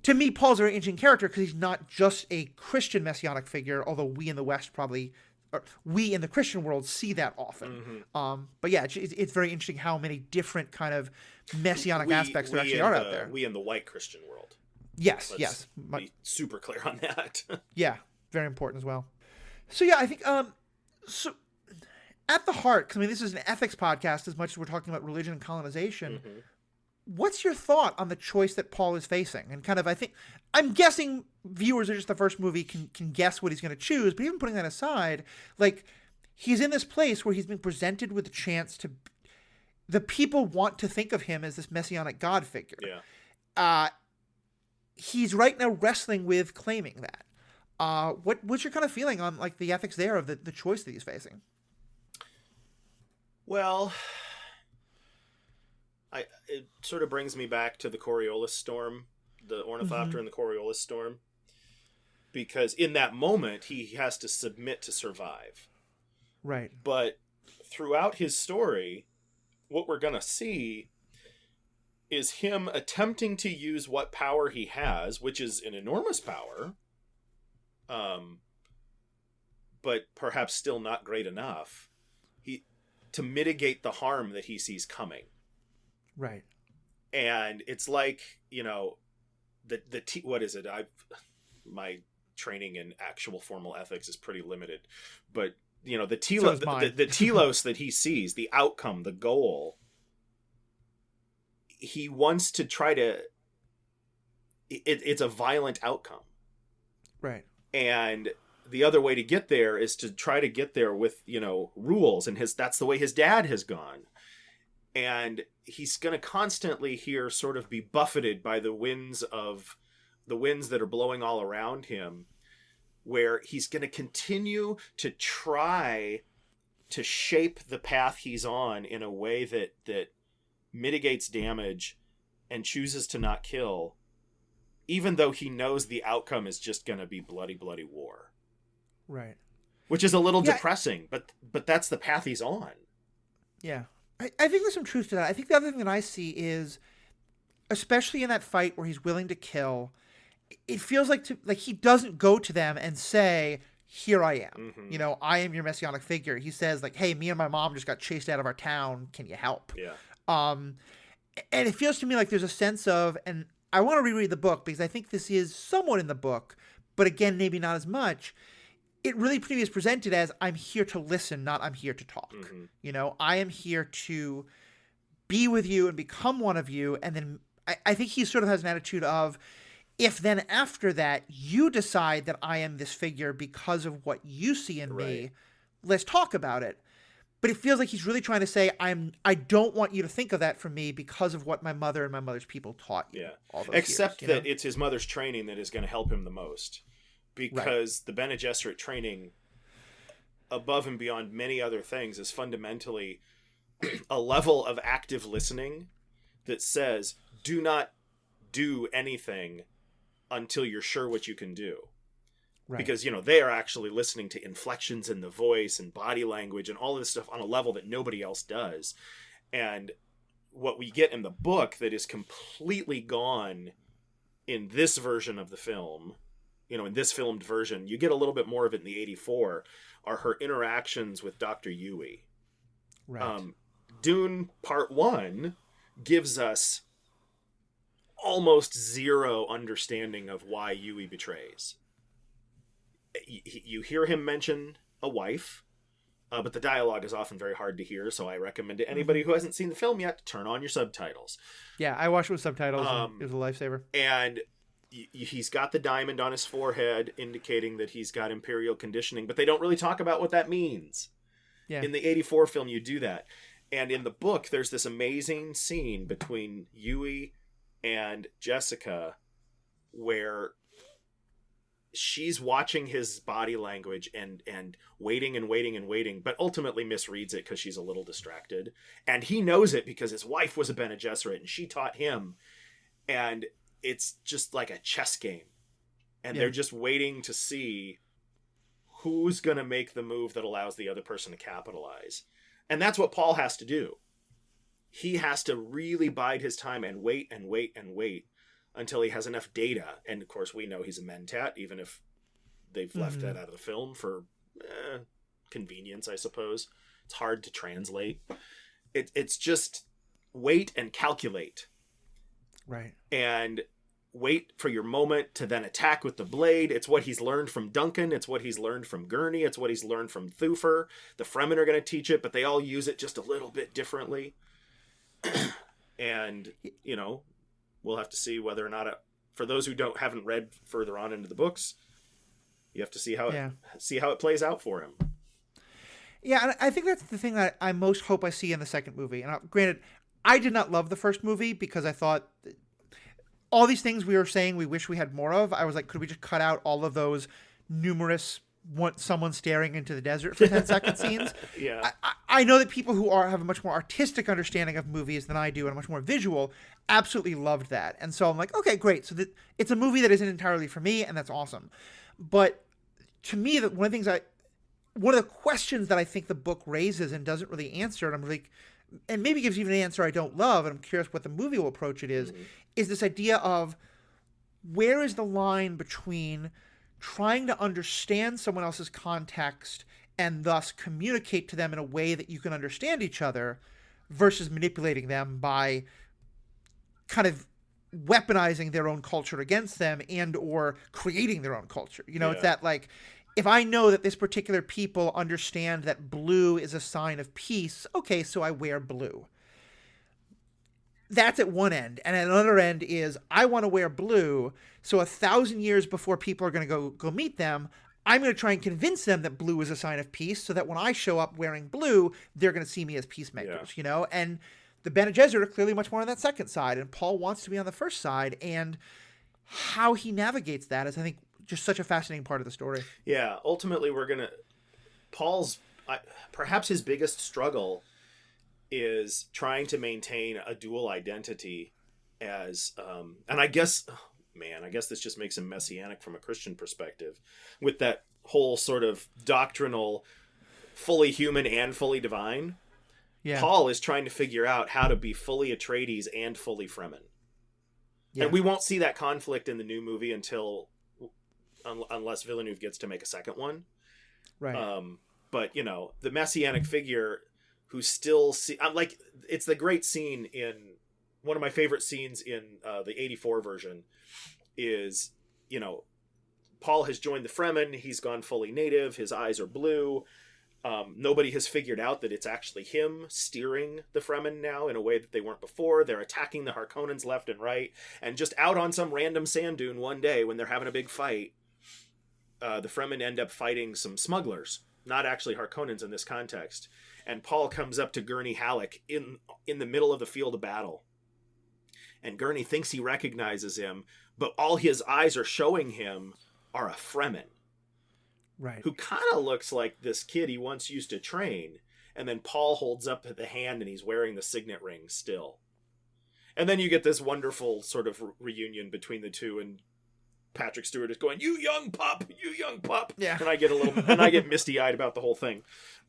to me, Paul's a very interesting character because he's not just a Christian messianic figure, although we in the West probably or we in the Christian world see that often. But yeah, it's very interesting how many different kind of messianic aspects there actually are out there. We in the white Christian world. Yes, Let's be super clear on that. Yeah, very important as well. So yeah, I think so at the heart, 'cause I mean this is an ethics podcast as much as we're talking about religion and colonization. What's your thought on the choice that Paul is facing? And kind of, I'm guessing viewers are just the first movie can guess what he's going to choose, but even putting that aside, like, he's in this place where he's been presented with the chance to, the people want to think of him as this messianic God figure. Yeah. He's right now wrestling with claiming that. What's your kind of feeling on, like, the ethics there of the choice that he's facing? Well, it sort of brings me back to the Coriolis storm, the Ornithopter and the Coriolis storm, because in that moment he has to submit to survive. Right. But throughout his story, what we're going to see is him attempting to use what power he has, which is an enormous power, but perhaps still not great enough, to mitigate the harm that he sees coming. Right. And it's like, what is it? My training in actual formal ethics is pretty limited, but the telos that he sees, the outcome, the goal, he wants to try to, it's a violent outcome. Right. And the other way to get there is to try to get there with, rules, and that's the way his dad has gone. And he's going to constantly here sort of be buffeted by the winds that are blowing all around him, where he's going to continue to try to shape the path he's on in a way that mitigates damage and chooses to not kill, even though he knows the outcome is just going to be bloody, bloody war. Right. Which is a little depressing, but that's the path he's on. Yeah. I think there's some truth to that. I think the other thing that I see is, especially in that fight where he's willing to kill, it feels like he doesn't go to them and say, "Here I am. I am your messianic figure." He says, like, "Hey, me and my mom just got chased out of our town. Can you help?" Yeah. And it feels to me like there's a sense of, and I want to reread the book because I think this is somewhat in the book, but again, maybe not as much. It really to me is presented as, I'm here to listen, not I'm here to talk. I am here to be with you and become one of you. And then I think he sort of has an attitude of, if then after that you decide that I am this figure because of what you see in me, let's talk about it. But it feels like he's really trying to say, I don't want you to think of that for me because of what my mother and my mother's people taught you. Yeah. All those Except years, that it's his mother's training that is going to help him the most. Because the Bene Gesserit training, above and beyond many other things, is fundamentally a level of active listening that says, do not do anything until you're sure what you can do. Right. Because, they are actually listening to inflections in the voice and body language and all of this stuff on a level that nobody else does. And what we get in the book that is completely gone in this version of the film, in this filmed version, you get a little bit more of it in the 84, are her interactions with Dr. Yui. Right. Dune Part 1 gives us almost zero understanding of why Yui betrays. You hear him mention a wife, but the dialogue is often very hard to hear, so I recommend to anybody who hasn't seen the film yet to turn on your subtitles. Yeah, I watched it with subtitles, and it was a lifesaver. And he's got the diamond on his forehead, indicating that he's got imperial conditioning, but they don't really talk about what that means. Yeah. In the 84 film, you do that. And in the book, there's this amazing scene between Yui and Jessica where she's watching his body language and waiting and waiting and waiting, but ultimately misreads it because she's a little distracted. And he knows it because his wife was a Bene Gesserit and she taught him. And it's just like a chess game. And they're just waiting to see who's going to make the move that allows the other person to capitalize. And that's what Paul has to do. He has to really bide his time and wait and wait and wait until he has enough data. And of course, we know he's a mentat, even if they've left that out of the film for convenience, I suppose. It's hard to translate. It's just wait and calculate. Right. And wait for your moment to then attack with the blade. It's what he's learned from Duncan. It's what he's learned from Gurney. It's what he's learned from Thufir. The Fremen are going to teach it, but they all use it just a little bit differently. And, you know, we'll have to see whether or not for those who haven't read further on into the books, you have to see how it plays out for him. Yeah, and I think that's the thing that I most hope I see in the second movie. And granted, I did not love the first movie because I thought all these things we were saying we wish we had more of. I was like, could we just cut out all of those numerous someone staring into the desert for 10 second scenes? Yeah. I know that people who have a much more artistic understanding of movies than I do and much more visual absolutely loved that. And so I'm like, okay, great. So it's a movie that isn't entirely for me, and that's awesome. But to me, one of the questions that I think the book raises and doesn't really answer, and I'm like, and maybe gives even an answer I don't love, and I'm curious what the movie will approach it is this idea of where is the line between trying to understand someone else's context and thus communicate to them in a way that you can understand each other versus manipulating them by kind of weaponizing their own culture against them and or creating their own culture. You know, It's that like, if I know that this particular people understand that blue is a sign of peace, okay, so I wear blue. That's at one end. And at another end is I want to wear blue, so 1,000 years before people are going to go meet them, I'm going to try and convince them that blue is a sign of peace so that when I show up wearing blue, they're going to see me as peacemakers, you know? And the Bene Gesserit are clearly much more on that second side, and Paul wants to be on the first side, and how he navigates that is, I think, just such a fascinating part of the story. Yeah, ultimately Paul's perhaps his biggest struggle is trying to maintain a dual identity as and I guess this just makes him messianic from a Christian perspective, with that whole sort of doctrinal fully human and fully divine. Yeah. Paul is trying to figure out how to be fully Atreides and fully Fremen. Yeah. And we won't see that conflict in the new movie unless Villeneuve gets to make a second one. Right. But, you know, the messianic figure who still it's the great scene in one of my favorite scenes in the 84 version is, you know, Paul has joined the Fremen. He's gone fully native. His eyes are blue. Nobody has figured out that it's actually him steering the Fremen now in a way that they weren't before. They're attacking the Harkonnens left and right. And just out on some random sand dune one day when they're having a big fight, the Fremen end up fighting some smugglers, not actually Harkonnens in this context. And Paul comes up to Gurney Halleck in the middle of the field of battle. And Gurney thinks he recognizes him, but all his eyes are showing him are a Fremen. Right. Who kind of looks like this kid he once used to train. And then Paul holds up the hand and he's wearing the signet ring still. And then you get this wonderful sort of reunion between the two, and Patrick Stewart is going, "You young pup, you young pup." Yeah. And I get misty-eyed about the whole thing.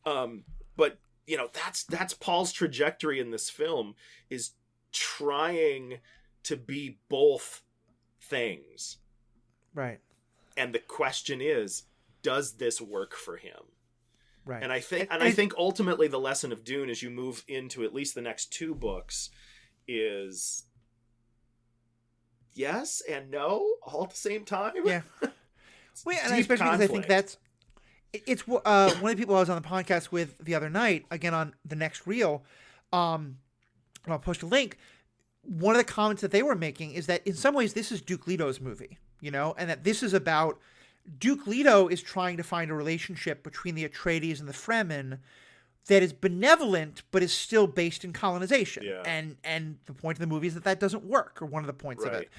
But you know, that's Paul's trajectory in this film, is trying to be both things. Right. And the question is, does this work for him? Right. And I think ultimately the lesson of Dune, as you move into at least the next two books, is yes and no all at the same time. Yeah. Well, and especially because I think it's one of the people I was on the podcast with the other night, again on the next reel, and I'll post a link. One of the comments that they were making is that in some ways this is Duke Leto's movie, you know, and that this is about Duke Leto is trying to find a relationship between the Atreides and the Fremen that is benevolent, but is still based in colonization. Yeah. And the point of the movie is that doesn't work, or one of the points of it.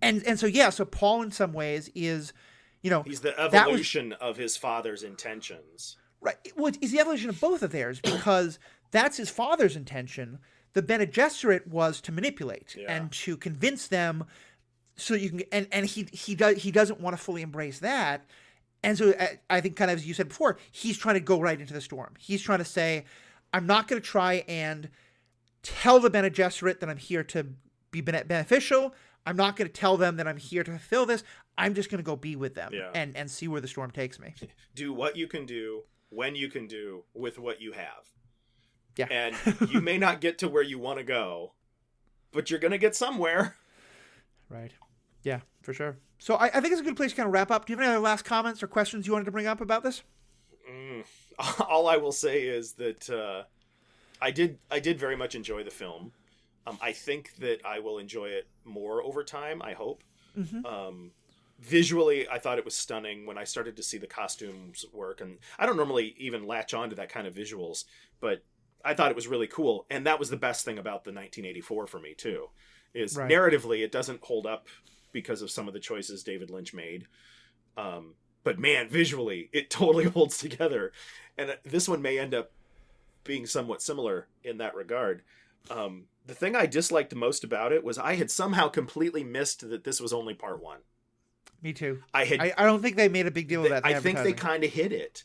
And so Paul in some ways is, you know, he's the evolution of his father's intentions. Right. Well, it's the evolution of both of theirs, because that's his father's intention. The Bene Gesserit was to manipulate and to convince them, so you can, and he doesn't want to fully embrace that. And so I think, kind of as you said before, he's trying to go right into the storm. He's trying to say, I'm not going to try and tell the Bene Gesserit that I'm here to be beneficial. I'm not going to tell them that I'm here to fulfill this. I'm just going to go be with them and see where the storm takes me. Do what you can do when you can do with what you have. Yeah. And you may not get to where you want to go, but you're going to get somewhere. Right. Yeah, for sure. So I think it's a good place to kind of wrap up. Do you have any other last comments or questions you wanted to bring up about this? All I will say is that I did very much enjoy the film. I think that I will enjoy it more over time, I hope. Mm-hmm. Visually, I thought it was stunning when I started to see the costumes work. And I don't normally even latch on to that kind of visuals, but I thought it was really cool. And that was the best thing about the 1984 for me, too, is narratively, it doesn't hold up because of some of the choices David Lynch made. But man, visually, it totally holds together. And this one may end up being somewhat similar in that regard. The thing I disliked most about it was I had somehow completely missed that this was only part one. Me too. I don't think they made a big deal of that. I think they kind of hit it.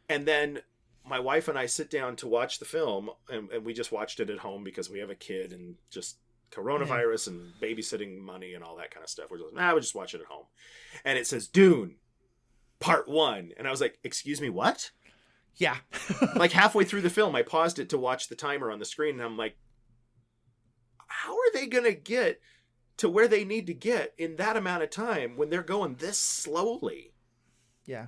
And then my wife and I sit down to watch the film, and we just watched it at home because we have a kid and just coronavirus and babysitting money and all that kind of stuff. We're just we'll just watch it at home. And it says Dune, part 1. And I was like, excuse me, what? Yeah. Like halfway through the film, I paused it to watch the timer on the screen, and I'm like, how are they going to get to where they need to get in that amount of time when they're going this slowly? Yeah.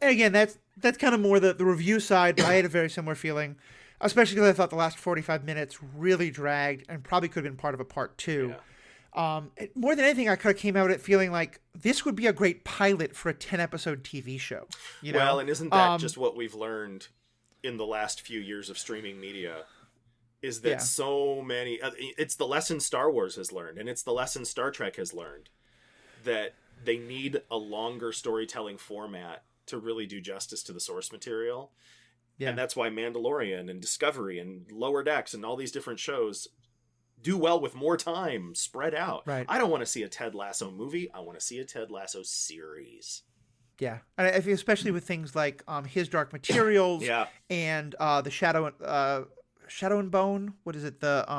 Again, that's kind of more the review side, but I had a very similar feeling, especially because I thought the last 45 minutes really dragged and probably could have been part of a part 2. Yeah. More than anything, I kind of came out of it feeling like this would be a great pilot for a 10-episode TV show. You know? Well, and isn't that just what we've learned in the last few years of streaming media? Is that so many... it's the lesson Star Wars has learned, and it's the lesson Star Trek has learned, that they need a longer storytelling format to really do justice to the source material. Yeah. And that's why Mandalorian and Discovery and Lower Decks and all these different shows do well with more time spread out. Right. I don't want to see a Ted Lasso movie. I want to see a Ted Lasso series. Yeah. And I think especially with things like His Dark Materials and the Shadow and Bone. What is it? That's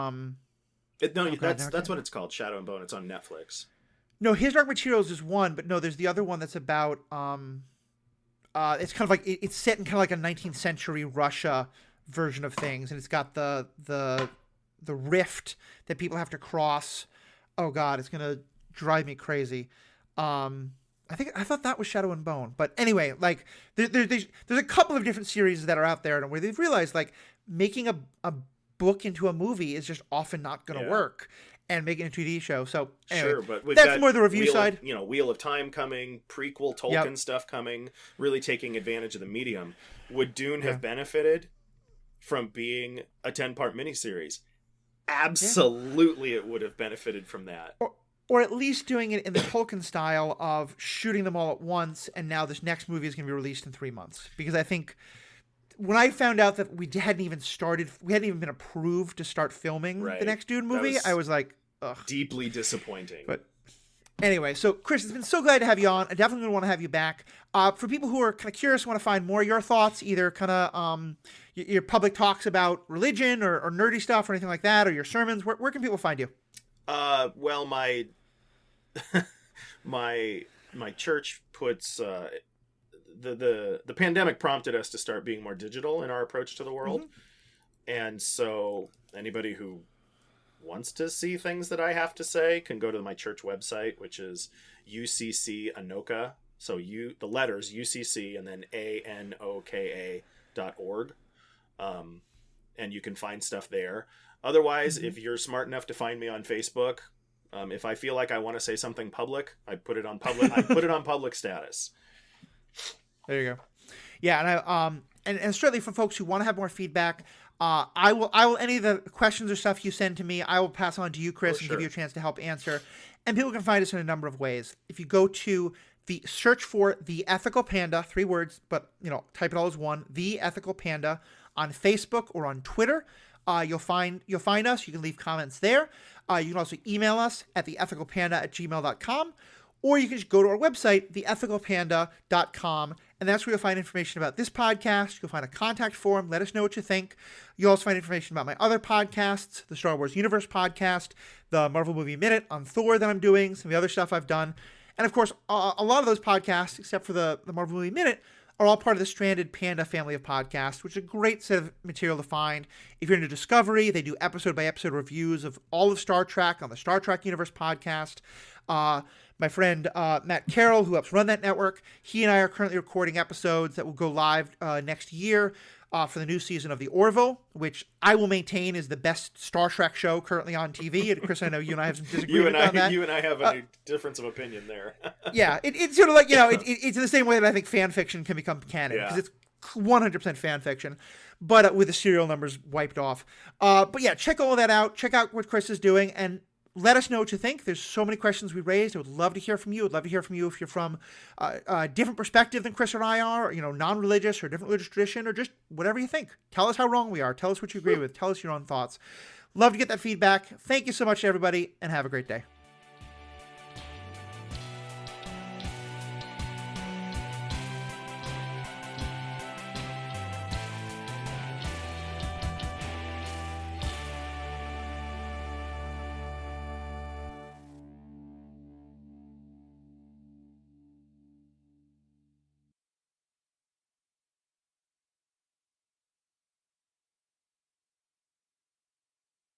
what it's called. Shadow and Bone. It's on Netflix. No, His Dark Materials is one, but no, there's the other one that's about it's kind of like it's set in kind of like a 19th century Russia version of things, and it's got the rift that people have to cross. Oh God, it's gonna drive me crazy. I thought that was Shadow and Bone, but anyway, like there's a couple of different series that are out there, and where they've realized like making a book into a movie is just often not going to work, and making a TV show. So anyway, sure, but that's more the review side. Wheel of Time coming, prequel Tolkien stuff coming, really taking advantage of the medium. Would Dune have benefited from being a 10-part miniseries? Absolutely, it would have benefited from that. Or at least doing it in the Tolkien style of shooting them all at once, and now this next movie is going to be released in 3 months. Because I think when I found out that we hadn't even been approved to start filming the next Dune movie, I was like, ugh. Deeply disappointing. But anyway, so Chris, it's been so glad to have you on. I definitely want to have you back. For people who are kind of curious, want to find more of your thoughts, either kind of your public talks about religion or nerdy stuff or anything like that, or your sermons, where can people find you? Well, my my church puts the pandemic prompted us to start being more digital in our approach to the world. Mm-hmm. And so anybody who wants to see things that I have to say can go to my church website, which is UCC Anoka. So the letters UCC and then ANOKA.org. And you can find stuff there. Otherwise, if you're smart enough to find me on Facebook, if I feel like I want to say something public, I put it on public status. There you go. Yeah, and and certainly for folks who want to have more feedback, I will any of the questions or stuff you send to me, I will pass on to you, Chris, and give you a chance to help answer. And people can find us in a number of ways. If you go to the search for The Ethical Panda, 3 words, but type it all as one, The Ethical Panda on Facebook or on Twitter. You'll find us. You can leave comments there. You can also email us at theethicalpanda@gmail.com, or you can just go to our website, theethicalpanda.com, and that's where you'll find information about this podcast. You'll find a contact form. Let us know what you think. You'll also find information about my other podcasts, the Star Wars Universe podcast, the Marvel Movie Minute on Thor that I'm doing, some of the other stuff I've done. And of course, a lot of those podcasts, except for the Marvel Movie Minute, are all part of the Stranded Panda family of podcasts, which is a great set of material to find. If you're into Discovery, they do episode-by-episode reviews of all of Star Trek on the Star Trek Universe podcast. My friend McArdle, who helps run that network, he and I are currently recording episodes that will go live next year for the new season of The Orville, which I will maintain is the best Star Trek show currently on TV. And Chris, I know you and I have some disagreement on that. You and I have a difference of opinion there. Yeah, it's sort of like, it's in the same way that I think fan fiction can become canon, because it's 100% fan fiction, but with the serial numbers wiped off. But yeah, check all that out. Check out what Chris is doing, and let us know what you think. There's so many questions we raised. I would love to hear from you. I'd love to hear from you if you're from a different perspective than Chris or I are, or, non-religious or a different religious tradition, or just whatever you think. Tell us how wrong we are. Tell us what you agree with. Tell us your own thoughts. Love to get that feedback. Thank you so much, everybody, and have a great day.